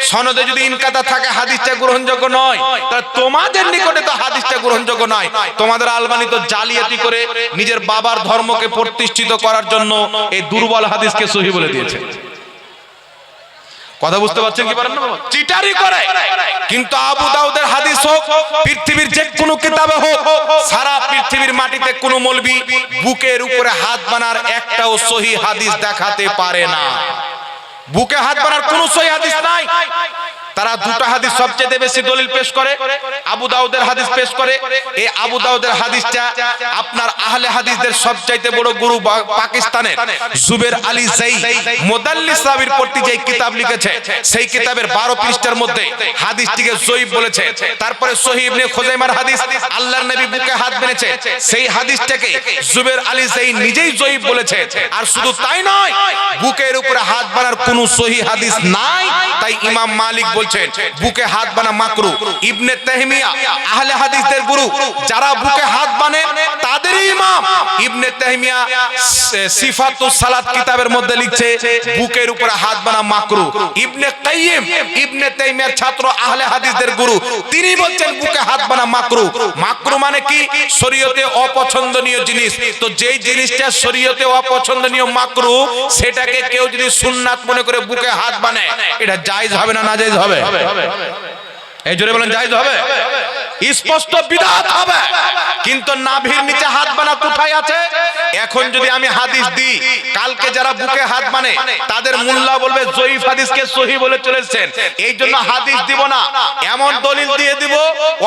সনদে যদি ইনকিতা থাকে হাদিসটা গ্রহণযোগ্য নয়, তাহলে তোমাদের নিকটে তো হাদিসটা গ্রহণযোগ্য নয়। তোমাদের আলবানী তো জালিয়াতি করে নিজের বাবার ধর্মকে প্রতিষ্ঠিত করার জন্য এই দুর্বল হাদিসকে সহিহ বলে দিয়েছে। কথা বুঝতে পারছেন কি পারেন না? চিটারি করে। কিন্তু আবু দাউদের হাদিস হোক, পৃথিবীর যে কোনো কিতাবে হোক, সারা পৃথিবীর মাটিতে কোনো মৌলবি বুকের উপরে হাত বানার একটাও সহি হাদিস দেখাতে পারে না। বুকে হাত বানার কোনো সহি হাদিস নাই। তারা দুটো হাদিস সবচেয়ে বেশি দলিল পেশ করে, আবু দাউদের হাদিস পেশ করে। এই আবু দাউদের হাদিসটা আপনার আহলে হাদিসদের সবচাইতে বড় গুরু পাকিস্তানের জুবের আলী জাই মুদাল্লিস রাবির প্রতি যে কিতাব লিখেছে, সেই কিতাবের 12 পৃষ্ঠার মধ্যে হাদিসটিকে যঈফ বলেছে। তারপরে সহিহ ইবনে খুজাইমার হাদিস, আল্লাহর নবী বুকে হাত বেঁধেছে, সেই হাদিসটাকে জুবের আলী জাই নিজেই যঈফ বলেছে। আর শুধু তাই নয়, বুকের উপরে হাত বানার কোনো সহিহ হাদিস নাই। তাই ইমাম মালিক বুকে হাত বানা মাকরু। ইবনে তাইমিয়া আহলে হাদিসদের গুরু, যারা বুকে হাত বানে তাদেরই ইমাম। ইবনে তাইমিয়া সিফাতুস সালাত কিতাবের মধ্যে লিখছে বুকের উপরে হাত বানা মাকরু। ইবনে কাইয়িম ইবনে তাইমিয়ার ছাত্র, আহলে হাদিসদের গুরু, তিনি বলছেন বুকে হাত বানা মাকরু। মাকরু মানে কি? শরীয়তে অপছন্দনীয় জিনিস। তো যেই জিনিসটা শরীয়তে অপছন্দনীয় মাকরু, সেটাকে কেউ যদি সুন্নাত মনে করে বুকে হাত বানায়, এটা জায়েজ হবে না নাজায়েজ হবে? এই জোরে বলেন জায়েজ হবে? স্পষ্ট বিদআত হবে। কিন্তু নাভির নিচে হাত বানা কোথায় আছে? এখন যদি আমি হাদিস দিই, কালকে যারা বুকে হাত মানে তাদের মোল্লা বলবে জয়ীফ হাদিসকে সহি বলে চলেছেন, এই জন্য হাদিস দিব না। এমন দলিল দিয়ে দিব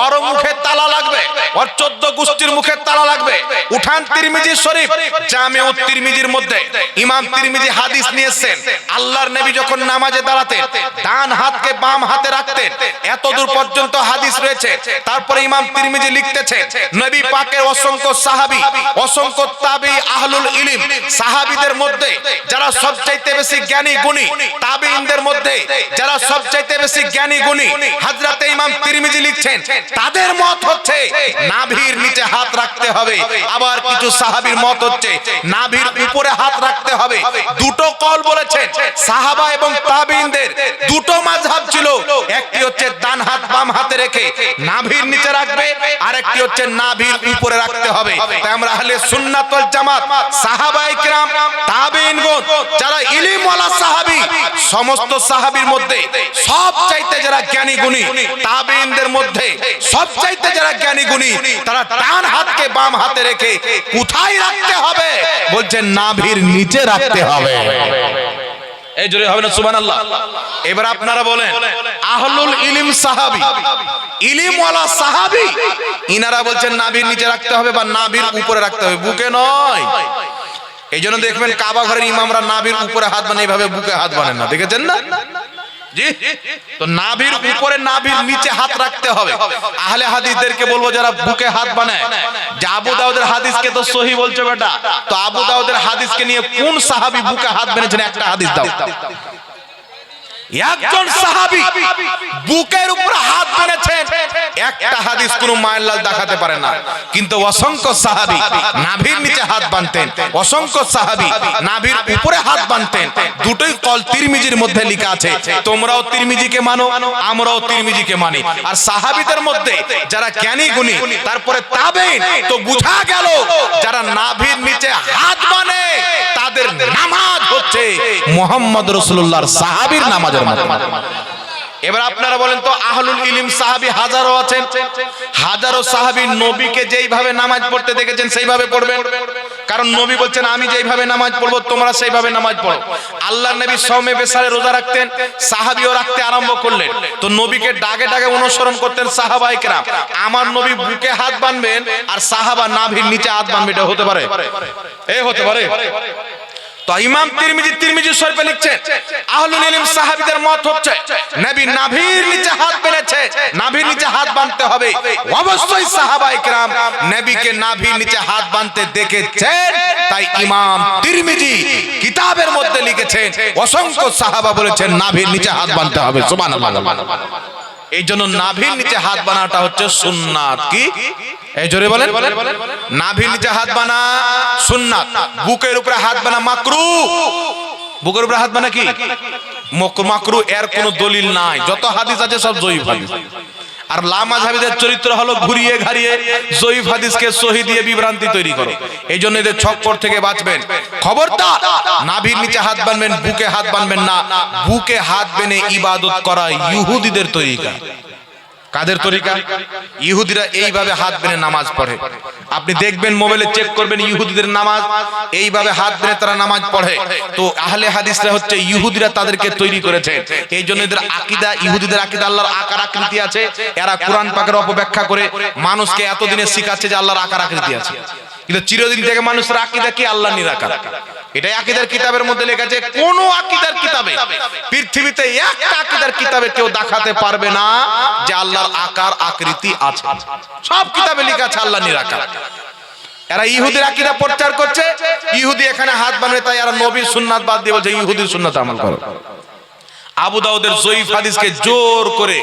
ওর মুখে তালা লাগবে, ওর 14 গোষ্ঠীর মুখে তালা লাগবে। উঠান তিরমিজি শরীফ, জামিউত তিরমিজির মধ্যে ইমাম তিরমিজি হাদিস নিয়েছেন, আল্লাহর নবী যখন নামাজে দাঁড়াতেন ডান হাতকে বাম হাতে রাখতেন, এত দূর পর্যন্ত হাদিস রয়েছে। তারপরে ইমাম তিরমিজি লিখতেছেন নবী পাকের অসংখ্য সাহাবী, অসংখ্য তাবী, আহলুল ইলম, সাহাবীদের মধ্যে যারা সবচাইতে বেশি জ্ঞানী গুণী, তাবেঈনদের মধ্যে যারা সবচাইতে বেশি জ্ঞানী গুণী, হযরত ইমাম তিরমিজি লিখছেন তাদের মত হচ্ছে নাভির নিচে হাত রাখতে হবে। আবার কিছু সাহাবীর মত হচ্ছে নাভির উপরে হাত রাখতে হবে। দুটো কল বলেছেন সাহাবা এবং তাবেঈনদের, দুটো মাযহাব ছিল। একটি হচ্ছে ডান হাত বাম হাতে রেখে নাভির নিচে রাখবে, আরেকটি হচ্ছে নাভির উপরে রাখতে হবে। তাই আমরা আহলে সুন্নাত ওয়াল জামাত, সাহাবায়ে কিরাম, তাবেঈনগণ যারা ইলম ওয়ালা সাহাবী, সমস্ত সাহাবীর মধ্যে সবচাইতে যারা জ্ঞানী গুণী, তাবেঈনদের মধ্যে সবচাইতে যারা জ্ঞানী গুণী, তারা ডান হাতকে বাম হাতে রেখে কোথায় রাখতে হবে? বলছেন নাভির নিচে রাখতে হবে। এই জোরে হবে না সুবহানাল্লাহ? এবার আপনারা বলেন আহলুল ইলম সাহাবী, ইলম ওয়ালা সাহাবী, ইনারা বলছেন নাভির নিচে রাখতে হবে বা নাভির উপরে রাখতে হবে, বুকে নয়। এই জন্য দেখবেন কাবা ঘরের ইমামরা নাভির উপরে হাত বানায়, এইভাবে বুকে হাত বানায় না, দেখেছেন না? জি, তো নাভির উপরে নাভির নিচে হাত রাখতে হবে। আহলে হাদিসদেরকে বলবো যারা বুকে হাত বানায়, যে আবু দাউদের হাদিসকে তো সহি বলছো বেটা, তো আবু দাউদের হাদিসকে নিয়ে কোন সাহাবী বুকে হাত বেঁধেছেন একটা হাদিস দাও। একজন সাহাবী বুকের উপর হাত বেঁধেছেন, একটা হাদিস কোন মায়ের দেখাতে পারে না। কিন্তু অসংখ্য সাহাবী নাভির নিচে হাত বাঁধতেন, অসংখ্য সাহাবী নাভির উপরে হাত বাঁধতেন। দুটোই কল তিরমিজির মধ্যে লেখা আছে। তোমরাও তিরমিজিকে মানো, আমরাও তিরমিজিকে মানি। আর সাহাবীদের মধ্যে যারা জ্ঞানী গুণী, তারপরে তাবেঈন, তো বুঝা গেল যারা নাভির নিচে হাত বাঁধে তাদের নামাজ হচ্ছে মুহাম্মদ রাসূলুল্লাহর সাহাবীর নামাজের মতো। এবার আপনারা বলেন তো আহলুল ইলম সাহাবী হাজারো আছেন, হাজারো সাহাবী নবীকে যেইভাবে নামাজ পড়তে দেখেছেন সেইভাবে পড়বেন। কারণ নবী বলছেন আমি যেইভাবে নামাজ পড়বো তোমরা সেইভাবে নামাজ পড়ো। আল্লাহর নবী সওমে বেসারে রোজা রাখতেন, সাহাবীও রাখতে আরম্ভ করলেন, তো নবীকে ডাকে ডাকে অনুসরণ করতেন সাহাবায়ে কেরাম। আমার নবী বুকে হাত বাঁধবেন আর সাহাবা নাভির নিচে হাত বাঁধবে, এটা হতে পারে? এই হতে পারে? তো ইমাম তিরমিজি শরীফে লিখছেন আহলুল ইলম সাহাবীদের মত হচ্ছে নবী নাভির নিচে হাত বেঁধেছে, নাভির নিচে হাত বাঁধতে হবে। অবশ্যই সাহাবায়ে কেরাম নবীকে নাভির নিচে হাত বাঁধতে দেখেছেন, তাই ইমাম তিরমিজি কিতাবের মধ্যে লিখেছেন অসংখ্য সাহাবা বলেছেন নাভির নিচে হাত বাঁধতে হবে। সুবহানাল্লাহ। এই জন্য নাভির নিচে হাত বানাটা হচ্ছে সুন্নাত। কি? এই জোরে বলেন, নাভির নিচে হাত বানা সুন্নাত, বুকের উপরে হাত বানা মাকরুহ। বুকের উপরে হাত বানা কি মাকরুহ? এর কোনো দলিল নাই, যত হাদিস আছে সব জয়ীফ হাদিস। আর লামাযহাবীদের চরিত্র হলো ঘুরিয়ে ঘাড়িয়ে জয়ীফ হাদিসকে সহি দিয়ে বিভ্রান্তি তৈরি করো। এই জন্য এদের ছক্কর থেকে বাঁচবেন। খবরদার, নাভির নিচে হাত বাঁধবেন, বুকে হাত বাঁধবেন না। বুকে হাত বেঁধে ইবাদত করা ইহুদিদের তরিকা। কাদের তরিকা? ইহুদিরা এইভাবে হাত বেঁধে নামাজ পড়ে। আপনি দেখবেন মোবাইলে চেক করবেন ইহুদিদের নামাজ, এইভাবে হাত বেঁধে তারা নামাজ পড়ে। তো আহলে হাদিসরা হচ্ছে ইহুদিরা তাদেরকে তৈরি করেছে। এই জন্য এদের আকীদা, ইহুদিদের আকীদা আল্লাহর আকার আকৃতি আছে। এরা কোরআন পাকের অপব্যাখ্যা করে মানুষকে এতদিনে শিখাচ্ছে যে আল্লাহর আকার আকৃতি আছে, কিন্তু চিরদিন থেকে মানুষের আকীদা কি আল্লাহ নিরাকার। এটাই আকীদার কিতাবের মধ্যে লেখা আছে। কোন আকীদার কিতাবে, পৃথিবীতে একটা আকীদার কিতাবে কেউ দেখাতে পারবে না যে আল্লাহর আকার আকৃতি আছে। সব কিতাবে লেখা আছে আল্লাহ নিরাকার। এরা ইহুদির আকীদা প্রচার করছে, ইহুদি এখানে হাত বাঁধে, তাই এরা নবীর সুন্নাত বাদ দিয়ে বলছে ইহুদির সুন্নাত আমল করো। আবু দাউদের জয়ীফ হাদিসকে জোর করে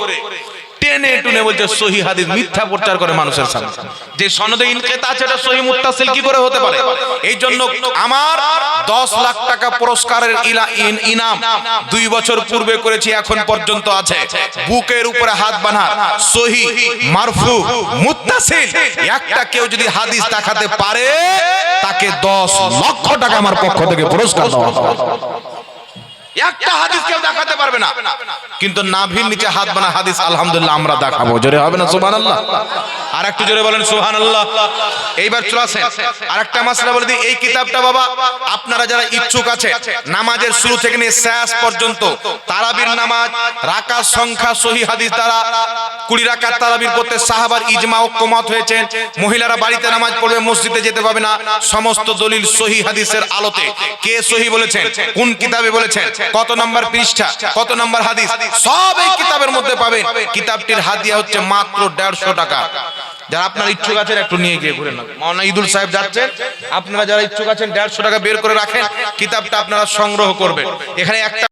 টেনে টুনে বলছে সহি হাদিস, মিথ্যা প্রচার করে মানুষের সামনে। যে সনদে ইনকিতা আছে এটা সহি মুত্তাসিল কি করে হতে পারে? এই জন্য আমার 10 লাখ টাকা পুরস্কারের ইনাম 2 বছর পূর্বে করেছি, এখন পর্যন্ত আছে। বুকের উপরে হাত বাঁধা সহি মারফু মুত্তাসিল একটা কেউ যদি হাদিস দেখাতে পারে তাকে 10 লক্ষ টাকা আমার পক্ষ থেকে পুরস্কার দেওয়া হবে। একটা হাদিস কেউ দেখাতে পারবে না, কিন্তু নাভির নিচে হাত বানা হাদিস আলহামদুলিল্লাহ আমরা দেখাবো। জোরে হবে না সুবহানাল্লাহ? আর একটু জোরে বলেন সুবহানাল্লাহ। এইবার চলে আসেন আরেকটা মাসলা বলে দিই। এই কিতাবটা বাবা আপনারা যারা ইচ্ছুক আছে, নামাজের শুরু থেকে নিয়ে শেষ পর্যন্ত তারাবির নামাজ, রাকাত সংখ্যা সহিহ হাদিস দ্বারা 20 রাকাত তারাবির পড়তে সাহাবার ইজমা ঐক্যমত হয়েছে। মহিলারা বাড়িতে নামাজ পড়বে, মসজিদে যেতে পাবে না। সমস্ত দলিল সহিহ হাদিসের আলোতে। কে সহিহ বলেছেন, কোন কিতাবে বলেছেন, কত নম্বর পৃষ্ঠা, কত নম্বর হাদিস, সব এই কিতাবের মধ্যে পাবেন। কিতাবটির হাদিয়া হচ্ছে মাত্র 150 টাকা। যারা আপনারা ইচ্ছুক আছেন একটু নিয়ে গিয়ে ঘুরে নেন। মাওলানা ঈদুল সাহেব যাচ্ছেন, আপনারা যারা ইচ্ছুক আছেন 150 টাকা বের করে রাখেন, কিতাবটা আপনারা সংগ্রহ করবেন। এখানে একটা